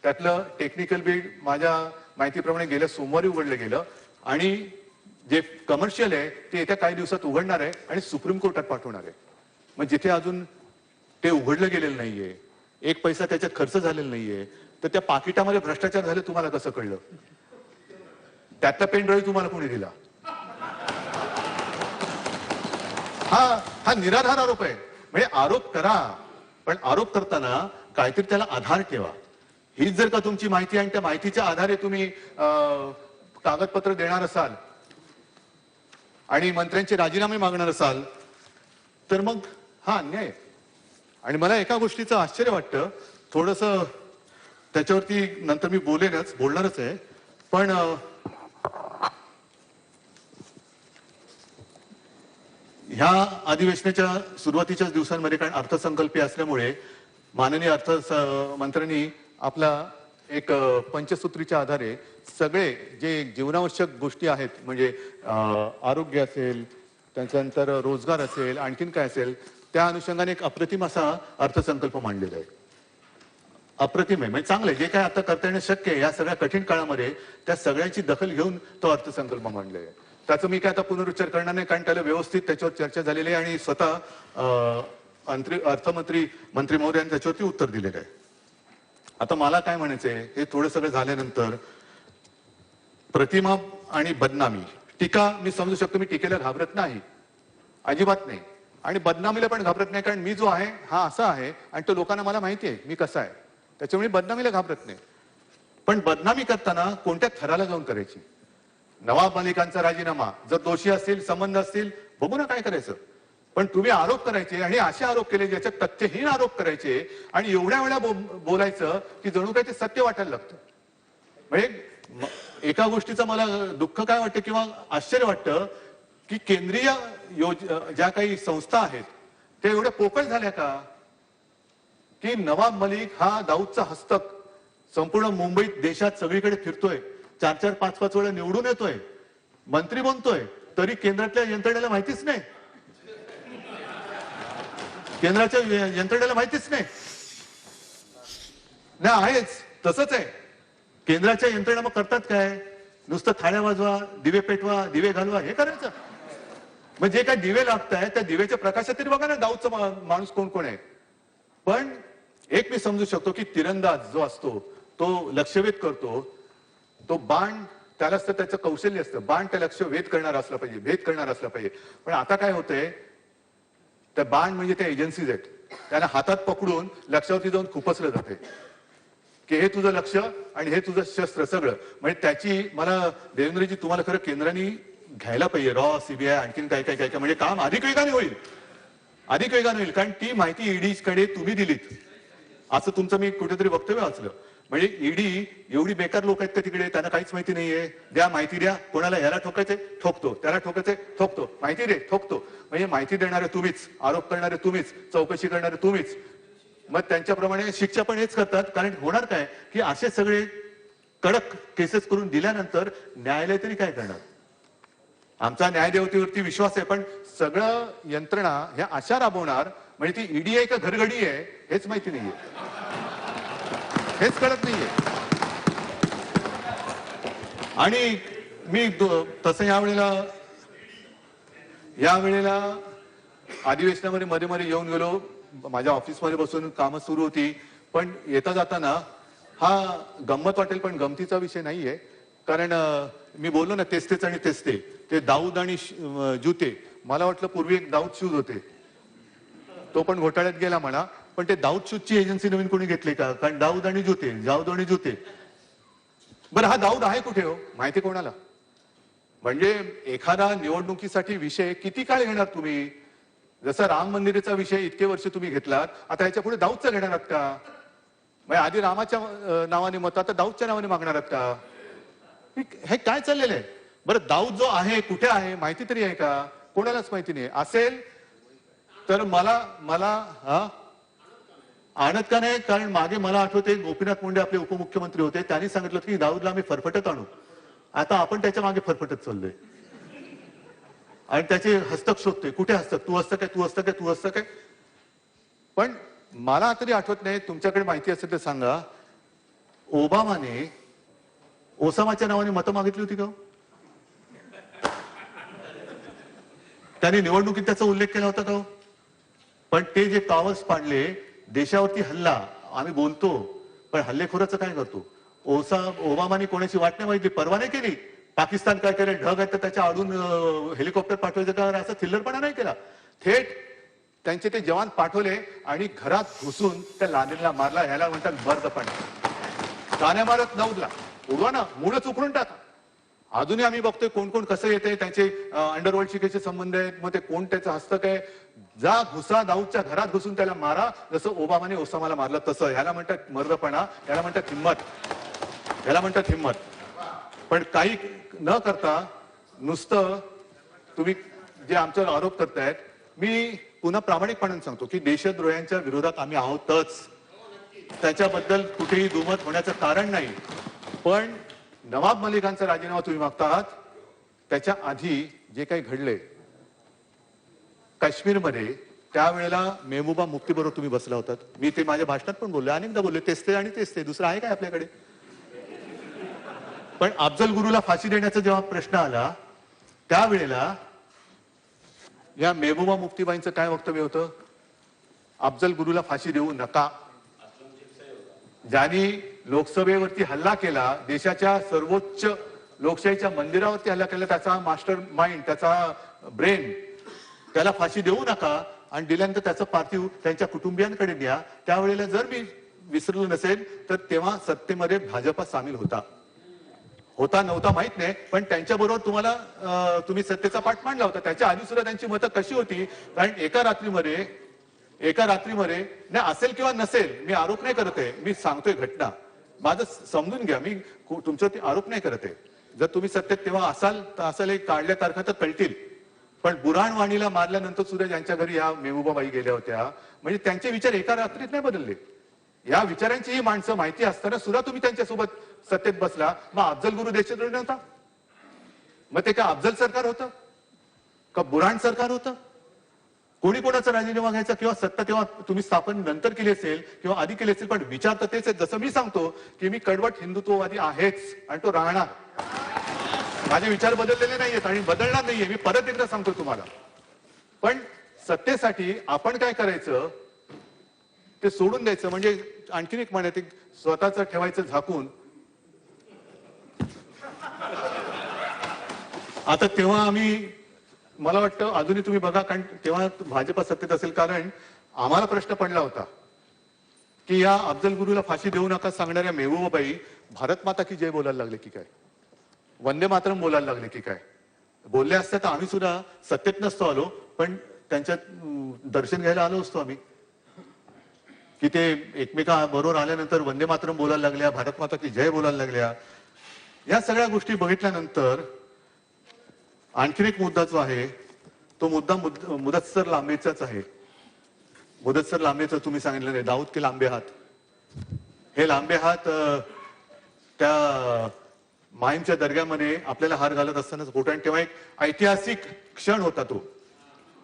त्यातलं टेक्निकल बिड माझ्या माहितीप्रमाणे गेल्या सोमवारी उघडलं गेलं आणि जे कमर्शियल आहे ते येत्या काही दिवसात उघडणार आहे आणि सुप्रीम कोर्टात पाठवणार आहे. मग जिथे अजून ते उघडलं गेलेलं नाहीये, एक पैसा त्याच्यात खर्च झालेला नाहीये, तर त्या पाकिटामध्ये भ्रष्टाचार झाले तुम्हाला कसं कळलं? त्यातला पेन ड्राईव्ह तुम्हाला कोणी दिला? हा निराधार आरोप आहे. म्हणजे आरोप करा, पण आरोप करताना काहीतरी त्याला आधार ठेवा. हीच जर का तुमची माहिती आणि त्या माहितीच्या आधारे तुम्ही कागदपत्र देणार असाल आणि मंत्र्यांचे राजीनामे मागणार असाल तर मग हा अन्याय. आणि मला एका गोष्टीचं आश्चर्य वाटतं, थोडस त्याच्यावरती नंतर मी बोलणारच आहे, पण ह्या अधिवेशनाच्या सुरुवातीच्याच दिवसांमध्ये, कारण अर्थसंकल्पीय असल्यामुळे माननीय मंत्र्यांनी आपला एक पंचसूत्रीच्या आधारे सगळे जे जीवनावश्यक गोष्टी आहेत, म्हणजे आरोग्य असेल, त्याच्यानंतर रोजगार असेल, आणखीन काय असेल, त्या अनुषंगाने एक अप्रतिम असा अर्थसंकल्प मांडलेला आहे. अप्रतिम आहे, म्हणजे चांगलं आहे. जे काय आता करता येणं शक्य आहे या सगळ्या कठीण काळामध्ये, त्या सगळ्यांची दखल घेऊन तो अर्थसंकल्प मांडलेला आहे. त्याचं मी काय आता पुनरुच्चार करणार नाही, कारण त्याला व्यवस्थित त्याच्यावर चर्चा झालेली आहे आणि स्वतः अर्थमंत्री मंत्री महोदय यांनी त्याच्यावरती उत्तर दिलेलं आहे. आता मला काय म्हणायचंय, हे थोडं सगळं झाल्यानंतर प्रतिमा आणि बदनामी, टीका मी समजू शकतो, मी टीकेला घाबरत नाही, अजिबात नाही, आणि बदनामीला पण घाबरत नाही, कारण मी जो आहे हा असा आहे आणि तो लोकांना मला माहिती आहे मी कसा आहे, त्याच्यामुळे बदनामीला घाबरत नाही. पण बदनामी करताना कोणत्या थराला जाऊन करायची? नवाब मलिकांचा राजीनामा, जर दोषी असतील, संबंध असतील, बघू ना काय करायचं. पण तुम्ही आरोप करायचे आणि असे आरोप केले ज्याच्यात तथ्यहीन आरोप करायचे आणि एवढ्या वेळा बोलायचं की जणू काही ते सत्य वाटायला लागतं. म्हणजे एका गोष्टीचं मला दुःख काय वाटतं किंवा आश्चर्य वाटतं की केंद्रीय ज्या काही संस्था आहेत त्या एवढ्या पोकळ झाल्या का की नवाब मलिक हा दाऊदचा हस्तक संपूर्ण मुंबईत देशात सगळीकडे फिरतोय, 4-4, 5-5 वेळा निवडून येतोय, मंत्री बनतोय, तरी केंद्रातल्या यंत्रणेला माहितीच नाही, केंद्राच्या यंत्रणेला माहितीच नाही ना. आहेच तसंच आहे. केंद्राच्या यंत्रणा मग करतात काय? नुसतं थाळ्या वाजवा, दिवे पेटवा, दिवे घालवा, हे करायचं. मग जे काय दिवे लागताय त्या दिव्याच्या प्रकाशात तरी बघा ना दाऊदचा माणूस कोण कोण आहे. पण एक मी समजू शकतो की तिरंदाज जो असतो तो लक्ष्यभेद करतो, तो बाण त्याला असतं, त्याचं कौशल्य असतं, बाण त्या लक्ष भेद करणार असला पाहिजे, भेद करणार असला पाहिजे. पण आता काय होतंय, त्या बाण म्हणजे त्या एजन्सीज आहेत, त्यांना हातात पकडून लक्षावरती जाऊन खुपसलं जाते की हे तुझं लक्ष आणि हे तुझं शस्त्र सगळं. म्हणजे त्याची मला देवेंद्रजी तुम्हाला खरं केंद्राने घ्यायला पाहिजे, रॉ, सीबीआय, आणखीन काय काय काय काय, म्हणजे काम अधिक वेगाने होईल, अधिक वेगाने होईल. कारण ती माहिती ईडीकडे तुम्ही दिलीत असं तुमचं मी कुठेतरी वक्तव्य वाचलं. म्हणजे ईडी एवढी बेकार लोक आहेत का तिकडे, त्यांना काहीच माहिती नाहीये. द्या माहिती द्या, कोणाला ह्याला ठोकायचे ठोकतो, त्याला ठोकायचे ठोकतो, माहिती दे ठोकतो. म्हणजे माहिती देणारे तुम्हीच, आरोप करणारे तुम्हीच, चौकशी करणारे तुम्हीच. मग त्यांच्याप्रमाणे शिक्षा पण हेच करतात. कारण होणार काय की असे सगळे कडक केसेस करून दिल्यानंतर न्यायालय तरी काय करणार? आमचा न्यायदेवतेवरती विश्वास आहे, पण सगळं यंत्रणा ह्या अशा राबवणार, म्हणजे ती ईडी आहे का घरगडी आहे हेच माहिती नाहीये, हेच कळत नाहीये. आणि मी तसं यावेळेला अधिवेशनामध्ये मध्ये मध्ये येऊन गेलो, माझ्या ऑफिसमध्ये बसून कामं सुरू होती. पण येता जाताना हा गंमत वाटेल पण गमतीचा विषय नाहीये. कारण मी बोललो ना तेच आणि ते दाऊद आणि जुते, मला वाटलं पूर्वी एक दाऊद शूज होते, तो पण घोटाळ्यात गेला म्हणा. पण ते दाऊद शूजची एजन्सी नवीन कोणी घेतली का? कारण दाऊद आणि जुते. बरं, हा दाऊद आहे कुठे हो, माहिती कोणाला? म्हणजे एखादा निवडणुकीसाठी विषय किती काळ घेणार तुम्ही? जसं राम मंदिराचा विषय इतके वर्ष तुम्ही घेतलात, आता याच्या पुढे दाऊदचा घेणार आहात का? म्हणजे आधी रामाच्या नावाने मत, आता दाऊदच्या नावाने मागणार आहात का? हे काय चाललेलं आहे? बरं, दाऊद जो आहे कुठे आहे माहिती तरी आहे का? कोणालाच माहिती नाही. असेल तर मला आणत का नाही? कारण मागे मला आठवते गोपीनाथ मुंडे आपले उपमुख्यमंत्री होते, त्यांनी सांगितलं की दाऊदला आम्ही फरफटत आणू. आता आपण त्याच्या मागे फरफटत चाललोय आणि त्याचे हस्तक शोधतोय. कुठे हस्तक? तू हस्तक आहे. पण मला तरी आठवत नाही, तुमच्याकडे माहिती असेल तर सांगा, ओबामाने ओसामाच्या नावाने मतं मागितली होती का? त्यांनी निवडणुकीत त्याचा उल्लेख केला होता का? पण ते जे कावस पाडले, देशावरती हल्ला, आम्ही बोलतो पण हल्लेखोराचं काय करतो? ओबामाने कोणाची वाट नाही माहिती, परवा नाही केली. पाकिस्तान काय केलं, ढग आहेत तर त्याच्या आडून हेलिकॉप्टर पाठवायचं का, असं थिल्लरपणा नाही केला. थेट त्यांचे ते जवान पाठवले आणि घरात घुसून त्या लादेनला मारला. ह्याला म्हणतात मर्दपणा. कान्या मारत दाऊदला उडवा ना, मूळच उखडून टाका. अजूनही आम्ही बघतोय कोण कोण कसं येते, त्यांचे अंडरवर्ल्ड शिकेचे संबंध आहेत, मग ते कोण त्याचं हस्तक आहे. जा घुसा, दाऊदच्या घरात घुसून त्याला मारा, जसं ओबामाने ओसामाला मारलं तसं. ह्याला म्हणतात मर्दपणा, ह्याला म्हणतात हिंमत, पण काही न करता नुसतं तुम्ही जे आमच्यावर आरोप करतायत मी पुन्हा प्रामाणिकपणाने सांगतो की देशद्रोह्यांच्या विरोधात आम्ही आहोतच, त्याच्याबद्दल कुठेही दुमत होण्याचं कारण नाही. पण नवाब मलिकांचा राजीनामा तुम्ही मागता आहात, त्याच्या आधी जे काही घडले काश्मीरमध्ये, त्यावेळेला मेहबूबा मुफ्तीबरोबर तुम्ही बसला होतात. मी ते माझ्या भाषणात पण बोललो, अनेकदा बोलले, तेच ते आणि तेच ते, दुसरं आहे काय आपल्याकडे. पण अफजल गुरुला फाशी देण्याचा जेव्हा प्रश्न आला, त्यावेळेला या मेहबूबा मुफ्तीबाईंचं काय वक्तव्य होतं? अफजल गुरुला फाशी देऊ नका. ज्यांनी लोकसभेवरती हल्ला केला, देशाच्या सर्वोच्च लोकशाहीच्या मंदिरावरती हल्ला केला, त्याचा मास्टर माइंड, त्याचा ब्रेन, त्याला फाशी देऊ नका. आणि दिल्यानंतर त्याचं पार्थिव त्यांच्या कुटुंबियांकडे द्या. त्यावेळेला जर मी विसरलो नसेल तर तेव्हा सत्तेमध्ये भाजपा सामील होता नव्हता माहित नाही, पण त्यांच्याबरोबर तुम्ही सत्तेचा पाठ मांडला होता. त्याच्या आधी सुद्धा त्यांची मतं कशी होती? कारण एका रात्रीमध्ये नाही, असेल किंवा नसेल, मी आरोप नाही करत आहे, मी सांगतोय घटना, माझं समजून घ्या. मी तुमच्यावरती आरोप नाही करत आहे. जर तुम्ही सत्तेत तेव्हा असाल तर असाल, एक काढल्या तारखा तर कळतील. पण बुराणवाणीला मारल्यानंतर सुद्धा ज्यांच्या घरी या मेहबूबाबाई गेल्या होत्या, म्हणजे त्यांचे विचार एका रात्रीत नाही बदलले. या विचारांची ही माणसं माहिती असताना सुद्धा तुम्ही त्यांच्यासोबत सत्तेत बसला. मग अफजल गुरु देशद्रोही नव्हता? मग ते काय अफजल सरकार होतं का बुराण सरकार होतं? कोणी कोणाचा राजीनामा घ्यायचा किंवा सत्ता तेव्हा तुम्ही स्थापन नंतर केली असेल किंवा आधी केली असेल, पण विचार तर तेच आहेत. जसं मी सांगतो की मी कडवट हिंदुत्ववादी आहेच आणि तो राहणार. माझे विचार बदललेले नाहीयेत आणि बदलणार नाहीये, मी परत एकदा सांगतो तुम्हाला. पण सत्तेसाठी आपण काय करायचं ते सोडून द्यायचं. म्हणजे आणखीन एक म्हण, स्वतःच ठेवायचं झाकून. आता तेव्हा मला वाटतं अजूनही तुम्ही बघा, कारण तेव्हा भाजपा सत्तेत असेल, कारण आम्हाला प्रश्न पडला होता की या अफजल गुरुला फाशी देऊ नका सांगणाऱ्या मेहबूबाबाई भारत माता की जय बोलायला लागले की काय, वंदे मातरम बोलायला लागले की काय. बोलले असते तर आम्ही सुद्धा सत्तेत नसतो आलो, पण त्यांच्यात दर्शन घ्यायला आलो असतो आम्ही. की ते एकमेका बरोबर आल्यानंतर वंदे मातरम बोलायला लागल्या, भारत माता की जय बोलायला लागल्या. या सगळ्या गोष्टी बघितल्यानंतर आणखीन एक मुद्दा जो आहे तो मुद्दा मुदस्सर लांबेचाच आहे. मुदस्सर लांबेचं तुम्ही सांगितलं नाही, दाऊद के लांबे हात. हे लांबे हात त्या माहीमच्या दर्ग्यामध्ये आपल्याला हार घालत असतानाच फोटो, आणि तेव्हा एक ऐतिहासिक क्षण होता तो.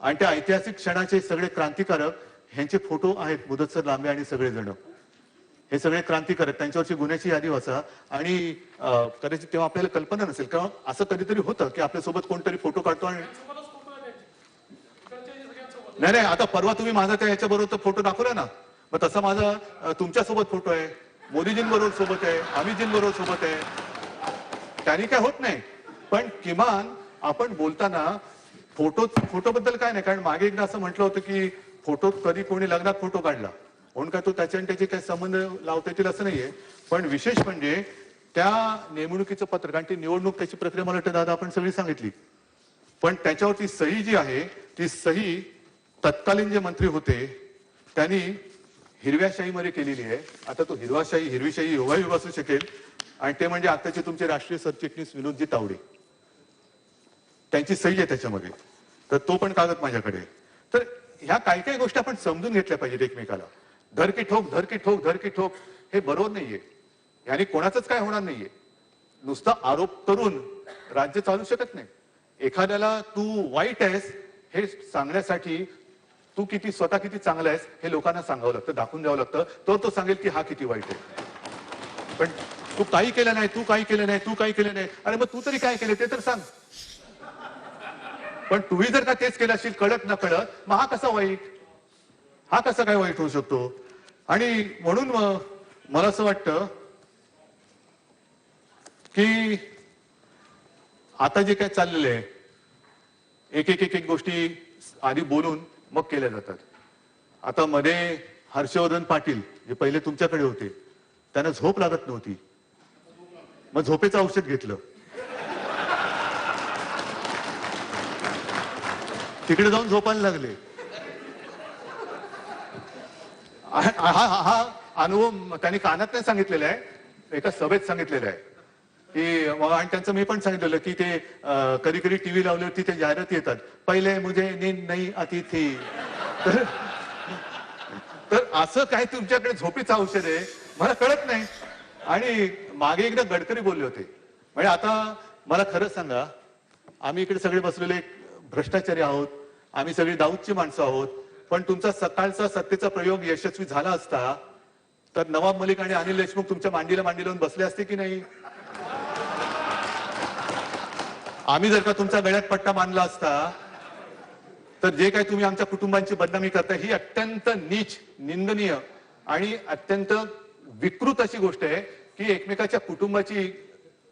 आणि त्या ऐतिहासिक क्षणाचे सगळे क्रांतिकारक ह्यांचे फोटो आहेत, मुदस्सर लांबे आणि सगळेजण. हे सगळे क्रांतिकारक, त्यांच्यावरची गुन्ह्याची यादी वाचा. आणि कदाचित तेव्हा आपल्याला कल्पना नसेल, किंवा असं कधीतरी होतं की आपल्यासोबत कोणतरी फोटो काढतो आणि नाही, आता परवा तुम्ही माझा त्या ह्याच्याबरोबर फोटो दाखवला ना, मग तसा माझा तुमच्यासोबत फोटो आहे, मोदीजींबरोबर सोबत आहे, अमितजींबरोबर सोबत आहे. त्यांनी काय होत नाही, पण किमान आपण बोलताना फोटोबद्दल काय नाही. कारण मागे एकदा असं म्हटलं होतं की फोटो कधी कोणी लग्नात फोटो काढला म्हणून काय तो त्याच्या आणि त्याचे काही संबंध लावता येतील असं नाहीये. पण विशेष म्हणजे त्या नेमणुकीचं पत्र, कारण ती निवडणूक त्याची प्रक्रिया मला वाटतं दादा आपण सगळी सांगितली, पण त्याच्यावरती सही जी आहे ती सही तत्कालीन जे मंत्री होते त्यांनी हिरव्या शाहीमध्ये केलेली आहे. आता तो हिरवी शाही योगायोग असू शकेल, आणि ते म्हणजे आताचे तुमचे राष्ट्रीय सरचिटणीस विनोदजी तावडे, त्यांची सही आहे त्याच्यामध्ये. तर तो पण कागद माझ्याकडे. तर ह्या काही गोष्टी आपण समजून घेतल्या पाहिजेत एकमेकाला. धर की ठोक हे बरोबर नाहीये. याने कोणाचंच काय होणार नाहीये. नुसता आरोप करून राज्य चालू शकत नाही. एखाद्याला तू वाईट आहेस हे सांगण्यासाठी तू स्वतः किती चांगला आहेस हे लोकांना सांगावं लागतं, दाखवून द्यावं लागतं. तर तो सांगेल की हा किती वाईट आहे. पण तू काही केलं नाही. अरे मग तू तरी काय केलं ते तर सांग. पण तुम्ही जर का तेच केलं असेल कळत न कळत, मग हा कसा काय वाईट होऊ शकतो. आणि म्हणून मला असं वाटतं की आता जे काय चाललेलं आहे, एक गोष्टी आधी बोलून मग केल्या जातात. आता मध्ये हर्षवर्धन पाटील जे पहिले तुमच्याकडे होते, त्यांना झोप लागत नव्हती, मग झोपेचं औषध घेतलं. तिकडे जाऊन झोपायला लागले. हा अनुभव त्यांनी कानात नाही सांगितलेला आहे, एका सभेत सांगितलेला आहे. की आणि त्यांचं मी पण सांगितलेलं की ते कधी कधी टीव्ही लावल्यावरती ते जाहिराती येतात, पहिले मुझे नींद नाही आती थी. तर तर असं काय तुमच्याकडे झोपेचं औषध आहे मला कळत नाही. आणि मागे एकदा गडकरी बोलले होते, म्हणजे आता मला खरं सांगा, आम्ही इकडे सगळे बसलेले भ्रष्टाचारी आहोत, आम्ही सगळी दाऊदची माणसं आहोत, पण तुमचा सकाळचा सत्तेचा प्रयोग यशस्वी झाला असता तर नवाब मलिक आणि अनिल देशमुख तुमच्या मांडीला मांडी लावून बसले असते की नाही? आम्ही जर का तुमचा गळ्यात पट्टा मानला असता तर जे काही तुम्ही आमच्या कुटुंबांची बदनामी करता ही अत्यंत नीच, निंदनीय आणि अत्यंत विकृत अशी गोष्ट आहे की एकमेकाच्या कुटुंबाची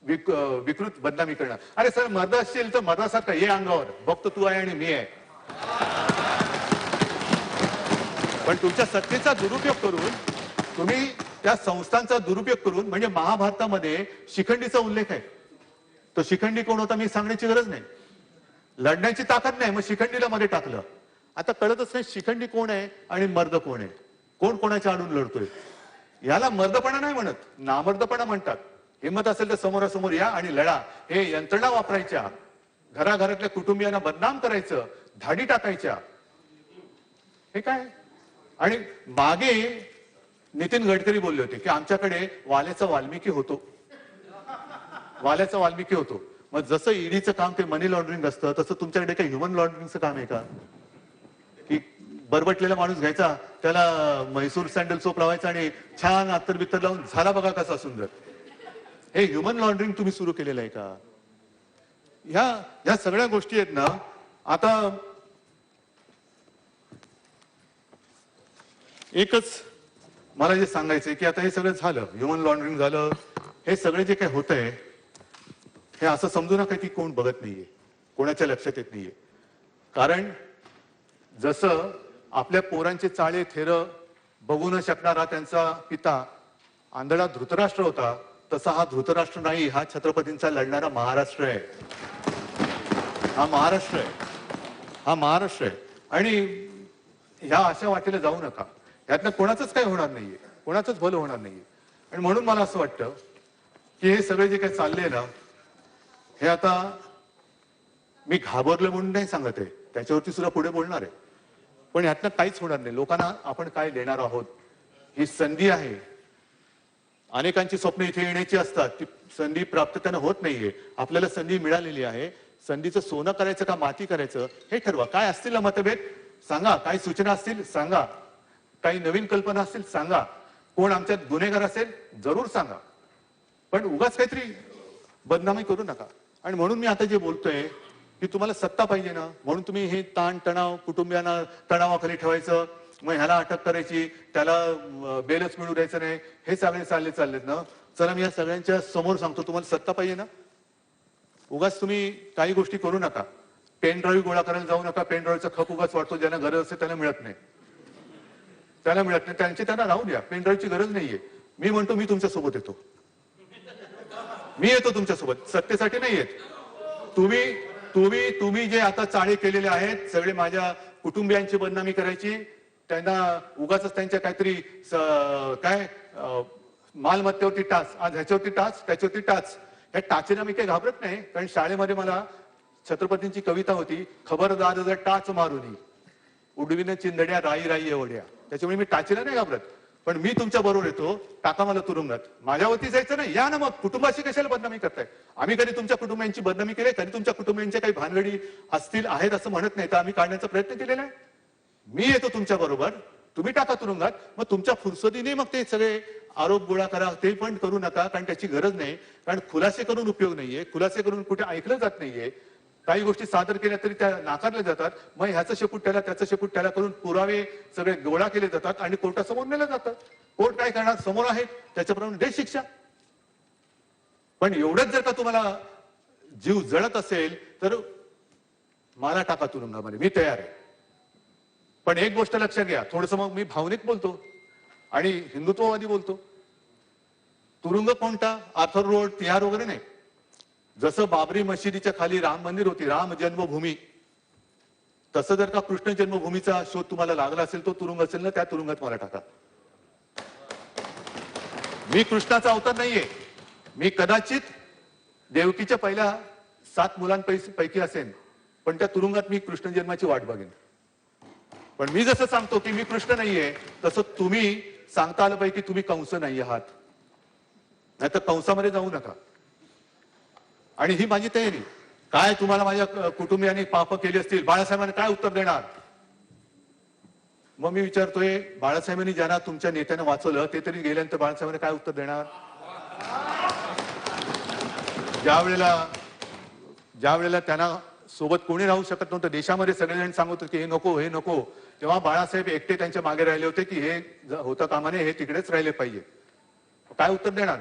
विकृत बदनामी करणं. अरे सर, मर्द असेल तर मर्दासारखं ये अंगावर, बघतो तू आहे आणि मी आहे. पण तुमच्या सत्तेचा दुरुपयोग करून, तुम्ही त्या संस्थांचा दुरुपयोग करून, म्हणजे महाभारतामध्ये शिखंडीचा उल्लेख आहे. तो शिखंडी कोण होता मी सांगण्याची गरज नाही. लढण्याची ताकद नाही, मग शिखंडीला मध्ये टाकलं. आता कळतच नाही शिखंडी कोण आहे आणि मर्द कोण आहे, कोण कोणाच्या आडून लढतोय. याला मर्दपणा नाही म्हणत, नामर्दपणा म्हणतात. हिंमत असेल तर समोरासमोर या आणि लढा. हे यंत्रणा वापरायच्या, घराघरातल्या कुटुंबियांना बदनाम करायचं, धाडी टाकायच्या, हे काय? आणि मागे नितीन गडकरी बोलले होते की आमच्याकडे वाल्याचा वाल्मिकी होतो, वाल्याचा वाल्मिकी होतो. मग जसं ईडीचं काम ते मनी लॉन्ड्रिंग असतं, तसं तुमच्याकडे काही ह्युमन लॉन्ड्रिंगचं काम आहे का? की बरबटलेला माणूस घ्यायचा, त्याला म्हैसूर सँडल सोप लावायचा आणि छान अत्तर बित्तर लावून झाला बघा कसा सुंदर. हे ह्युमन लॉन्ड्रिंग तुम्ही सुरू केलेलं आहे का? ह्या सगळ्या गोष्टी आहेत ना. आता एकच मला जे सांगायचंय की आता हे सगळं झालं, ह्युमन लॉन्ड्रिंग झालं, हे सगळे जे काही होतंय हे असं समजू नका की कोण बघत नाहीये, कोणाच्या लक्षात येत नाहीये. कारण जसं आपल्या पोरांचे चाळे थेर बघू न शकणारा त्यांचा पिता आंधळा धृतराष्ट्र होता, तसा हा धृतराष्ट्र नाही, हा छत्रपतींचा लढणारा महाराष्ट्र आहे. हा महाराष्ट्र आहे, हा महाराष्ट्र आहे. आणि ह्या अशा वाटेला जाऊ नका, यातनं कोणाचंच काही होणार नाहीये, कोणाचंच भलं होणार नाहीये. आणि म्हणून मला असं वाटतं की हे सगळे जे काही चाललंय ना, हे आता मी घाबरलं म्हणून नाही सांगत आहे, त्याच्यावरती सुद्धा पुढे बोलणार आहे. पण यातनं काहीच होणार नाही. लोकांना आपण काय देणार आहोत, ही संधी आहे. अनेकांची स्वप्न इथे येण्याची असतात, ती संधी प्राप्त त्यांना होत नाहीये. आपल्याला संधी मिळालेली आहे. संधीचं सोनं करायचं का माती करायचं हे ठरवा. काय असतील ना मतभेद सांगा, काही सूचना असतील सांगा, काही नवीन कल्पना असतील सांगा, कोण आमच्यात गुन्हेगार असेल जरूर सांगा, पण उगाच काहीतरी बदनामी करू नका. आणि म्हणून मी आता जे बोलतोय की तुम्हाला सत्ता पाहिजे ना, म्हणून तुम्ही हे ताण तणाव कुटुंबियांना तणावाखाली ठेवायचं, मग ह्याला अटक करायची, त्याला बेलच मिळू द्यायचं नाही, हे सगळे चाललेत ना. चला मी या सगळ्यांच्या समोर सांगतो, तुम्हाला सत्ता पाहिजे ना, उगाच तुम्ही काही गोष्टी करू नका. पेन ड्राईव्ह गोळा करायला जाऊ नका. पेन ड्राईव्हचा खप उगाच वाटतो, ज्यांना गरज असते त्यांना मिळत नाही, त्याला मिळत नाही, त्यांना राहू द्या. पेन ड्राईव्हची गरज नाहीये. मी म्हणतो मी तुमच्या सोबत येतो, मी येतो तुमच्यासोबत, सत्तेसाठी नाही येत. तुम्ही तुम्ही तुम्ही जे आता चाळे केलेले आहेत सगळे, माझ्या कुटुंबियांची बदनामी करायची, त्यांना उगाच त्यांच्या काहीतरी काय मालमत्तेवरती टाच, आज ह्याच्यावरती टाच त्याच्यावरती टाच, ह्या टाचेला मी काही घाबरत नाही. कारण शाळेमध्ये मला छत्रपतींची कविता होती, खबरदार जर टाच मारुनी उडविन चिंधड्या राई राई एवढ्या. त्याच्यामुळे मी टाचेला नाही घाबरत. पण मी तुमच्या बरोबर येतो, टाका मला तुरुंगात, माझ्यावरती जायचं नाही. या ना मग, कुटुंबाची कशाला बदनामी करताय? आम्ही कधी तुमच्या कुटुंबियांची बदनामी केली? कधी तुमच्या कुटुंबियांच्या काही भानगडी असतील आहेत असं म्हणत नाही, तर आम्ही काढण्याचा प्रयत्न केलेला आहे. मी येतो तुमच्या बरोबर, तुम्ही टाका तुरुंगात, मग तुमच्या फुरसतीने मग ते सगळे आरोप गोळा करा, ते पण करू नका, कारण त्याची गरज नाही. कारण खुलासे करून उपयोग नाहीये, खुलासे करून कुठे ऐकलं जात नाहीये. काही गोष्टी सादर केल्या तरी त्या नाकारल्या जातात. मग ह्याचं शेपूट त्याला, त्याचं शेपूट त्याला करून पुरावे सगळे गोळा केले जातात आणि कोर्टासमोर नेले जातात. कोर्ट काय करणार, समोर आहे त्याच्याप्रमाणे दे शिक्षा. पण एवढंच जर का तुम्हाला जीव जळत असेल तर मला टाका तुरुंगामध्ये, मी तयार आहे. पण एक गोष्ट लक्षात घ्या, थोडस मग मी भावनिक बोलतो आणि हिंदुत्ववादी बोलतो. तुरुंग कोणता, आर्थर रोड, तिहार वगैरे नाही. जसं बाबरी मशिदीच्या खाली राम मंदिर होती, राम जन्मभूमी, तसं जर का कृष्ण जन्मभूमीचा शोध तुम्हाला लागला असेल, तो तुरुंग असेल ना, त्या तुरुंगात मला टाका. मी कृष्णाचा अवतार नाहीये. मी कदाचित देवकीच्या पहिल्या 7 मुलांपैकी असेल, पण त्या तुरुंगात मी कृष्ण जन्माची वाट बघेन. पण मी जसं सांगतो की मी कृष्ण नाहीये, तसं तुम्ही सांगता आलं पाहिजे की तुम्ही कंस नाही आहात, नाहीतर कंसामध्ये जाऊ नका. आणि ही माझी तयारी. काय तुम्हाला माझ्या कुटुंबियांनी पाप केली असतील, बाळासाहेबांनी काय उत्तर देणार? मग मी विचारतोय, बाळासाहेबांनी ज्यांना तुमच्या नेत्यानं वाचवलं ते तरी गेल्यानंतर बाळासाहेबांनी काय उत्तर देणार? ज्या वेळेला त्यांना सोबत कोणी राहू शकत नव्हतं, देशामध्ये सगळेजण सांगत होते की हे नको हे नको, तेव्हा बाळासाहेब एकटे त्यांच्या मागे राहिले होते की हे होता कामाने, हे तिकडेच राहिले पाहिजे. काय उत्तर देणार?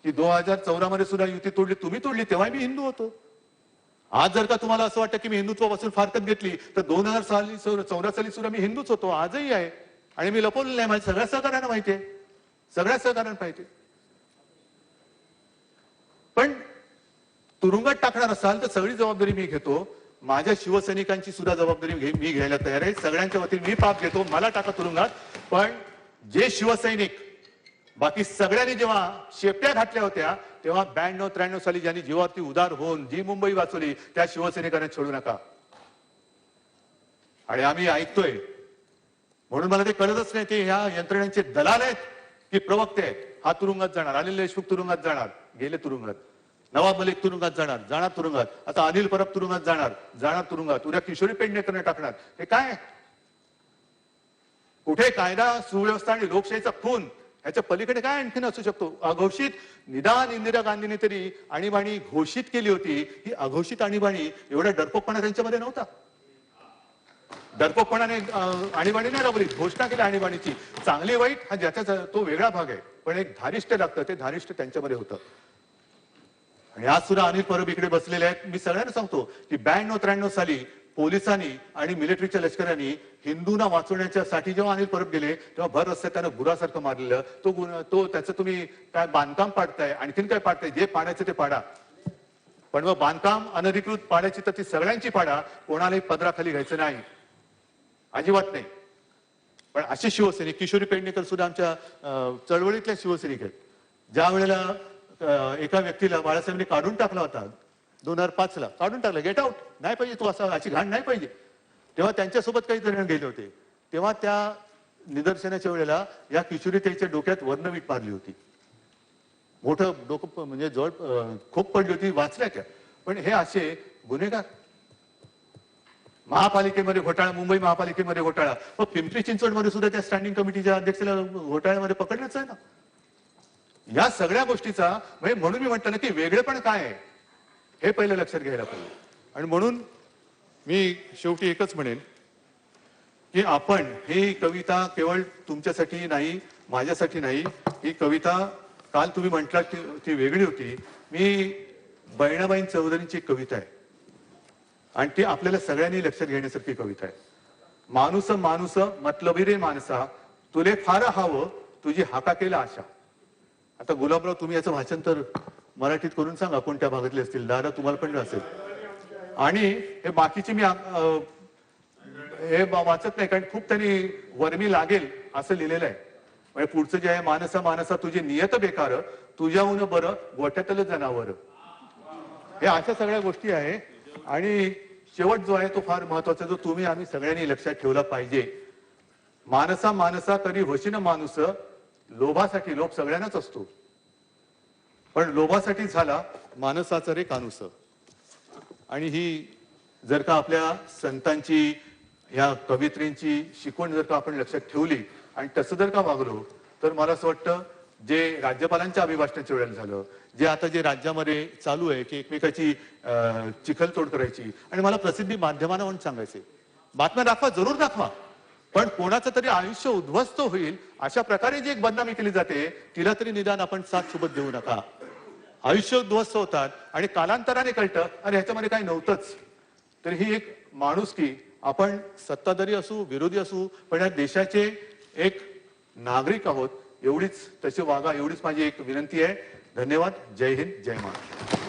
की 2014 मध्ये सुद्धा युती तोडली, तुम्ही तोडली, तेव्हा मी हिंदू होतो. आज जर का तुम्हाला असं वाटतं की मी हिंदुत्वापासून फारकत घेतली, तर 2014 साली सुद्धा मी हिंदूच होतो, आजही आहे. आणि मी लपवलेलं नाही, माझ्या सगळ्या सहकार्यांना माहिती आहे, सगळ्या सहकार्यांना माहिती आहे. पण तुरुंगात टाकणार असाल तर सगळी जबाबदारी मी घेतो. माझ्या शिवसैनिकांची सुद्धा जबाबदारी मी घ्यायला तयार आहे. सगळ्यांच्या वतीने मी पाप घेतो, मला टाका तुरुंगात. पण जे शिवसैनिक बाकी सगळ्यांनी जेव्हा शेपट्या घातल्या होत्या, तेव्हा 92-93 साली ज्यांनी जीवावरती उदार होऊन जी मुंबई वाचवली, त्या शिवसैनिकांना सोडू नका. आणि आम्ही ऐकतोय म्हणून मला ते कळतच नाही, ते ह्या यंत्रणेचे दलाल आहेत की प्रवक्ते आहेत. हा तुरुंगात जाणार, अनिल देशमुख तुरुंगात जाणार, गेले तुरुंगात. नवाब मलिक तुरुंगात जाणार तुरुंगात. आता अनिल परब तुरुंगात जाणार तुरुंगात. उद्या किशोरी पेडणेकर टाकणार. हे काय? कुठे कायदा सुव्यवस्था आणि लोकशाहीचा खून? ह्याच्या पलीकडे काय आणखीन असू शकतो? अघोषित निदान इंदिरा गांधींनी तरी आणीबाणी घोषित केली होती. ही अघोषित आणीबाणी एवढा डरपोकपणा त्यांच्यामध्ये नव्हता. डरपोकपणाने आणीबाणी नाही राबवली, घोषणा केली आणीबाणीची. चांगली वाईट हा ज्याचा तो वेगळा भाग आहे, पण एक धारिष्ट लागतं, ते धारिष्ट त्यांच्यामध्ये होतं. आणि आज सुद्धा अनिल परब इकडे बसलेले आहेत. मी सगळ्यांना सांगतो की 92-93 साली पोलिसांनी आणि मिलिटरीच्या लष्करांनी हिंदूंना वाचवण्यासाठी जेव्हा अनिल परब गेले, तेव्हा भर रस्त्यात त्यानं गुरासारखं मारलेलं. तो त्याचं तुम्ही काय बांधकाम पाडताय, आणखीन काय पाडताय? जे पाडायचं ते पाडा, पण मग बांधकाम अनधिकृत पाडायची तर ती सगळ्यांची पाडा, कोणालाही पदराखाली घ्यायचं नाही, अजिबात नाही. पण असे शिवसैनिक, किशोरी पेडणेकर सुद्धा आमच्या चळवळीतल्या शिवसैनिक आहेत. ज्या वेळेला एका व्यक्तीला बाळासाहेबांनी काढून टाकला होता 2005 ला, काढून टाकलं, गेट आउट, नाही पाहिजे तू, असा अशी घाण नाही पाहिजे, तेव्हा त्यांच्यासोबत काही जण गेले होते. तेव्हा त्या निदर्शनाच्या वेळेला या किशोरीताईच्या डोक्यात वर्णवीट मारली होती. मोठं डोकं म्हणजे जवळ खूप पडली होती, वाचल्या त्या. पण हे असे गुन्हेगार, महापालिकेमध्ये घोटाळा, मुंबई महापालिकेमध्ये घोटाळा, मग पिंपरी चिंचवडमध्ये सुद्धा त्या स्टँडिंग कमिटीच्या अध्यक्षाला घोटाळ्यामध्ये पकडण्याचं आहे ना. या सगळ्या गोष्टीचा म्हणजे म्हणून मी म्हटलं ना की वेगळेपण काय आहे हे पहिलं लक्षात घ्यायला पाहिजे. आणि म्हणून मी शेवटी एकच म्हणेन की आपण ही कविता केवळ तुमच्यासाठी नाही, माझ्यासाठी नाही. ही कविता काल तुम्ही म्हटलात ती वेगळी होती. मी बहिणाबाई चौधरींची कविता आहे आणि ती आपल्याला सगळ्यांनी लक्षात घेण्यासारखी कविता आहे. माणूस माणूस मतलबी रे माणसा, तुले फार हवं तुझी हाकाकेला आशा. आता गुलाबराव, तुम्ही याचं भाषांतर मराठीत करून सांगा, कोणत्या भागातले असतील. दादा तुम्हाला पण असेल. आणि हे बाकीचे मी हे वाचत नाही, कारण खूप त्यांनी वर्मी लागेल असं लिहिलेलं आहे. म्हणजे पुढचं जे आहे, मानसा मानसा तुझी नियत बेकार, तुझ्याहून बरं गोठ्यातलं जनावर. हे अशा सगळ्या गोष्टी आहे. आणि शेवट जो आहे तो फार महत्वाचा, जो तुम्ही आम्ही सगळ्यांनी लक्षात ठेवला पाहिजे. मानसा मानसा कधी होशीन माणूस, लोभासाठी. लोभ सगळ्यांनाच असतो, पण लोभासाठी झाला मानसाचा रे कानूस. आणि ही जर का आपल्या संतांची, या कवित्रींची शिकवण जर का आपण लक्षात ठेवली आणि तसं जर का वागलो, तर मला असं वाटतं जे राज्यपालांच्या अभिभाषणाच्या वेळेला झालं, जे आता जे राज्यामध्ये चालू आहे की एकमेकाची चिखलतोड करायची. आणि मला प्रसिद्धी माध्यमांना म्हणून सांगायचे, बातम्या दाखवा, जरूर दाखवा, पण कोणाचं तरी आयुष्य उद्ध्वस्त होईल अशा प्रकारे जी एक बदनामी केली जाते, तिला तरी निदान आपण साथ सोबत देऊ नका. आयुष्य उद्ध्वस्त होतात आणि कालांतराने कळतं आणि ह्याच्यामध्ये काही नव्हतंच. तर ही एक माणुसकी, आपण सत्ताधारी असू विरोधी असू, पण या देशाचे एक नागरिक आहोत, एवढीच तसे वागा, एवढीच माझी एक विनंती आहे. धन्यवाद. जय हिंद, जय महाराष्ट्र.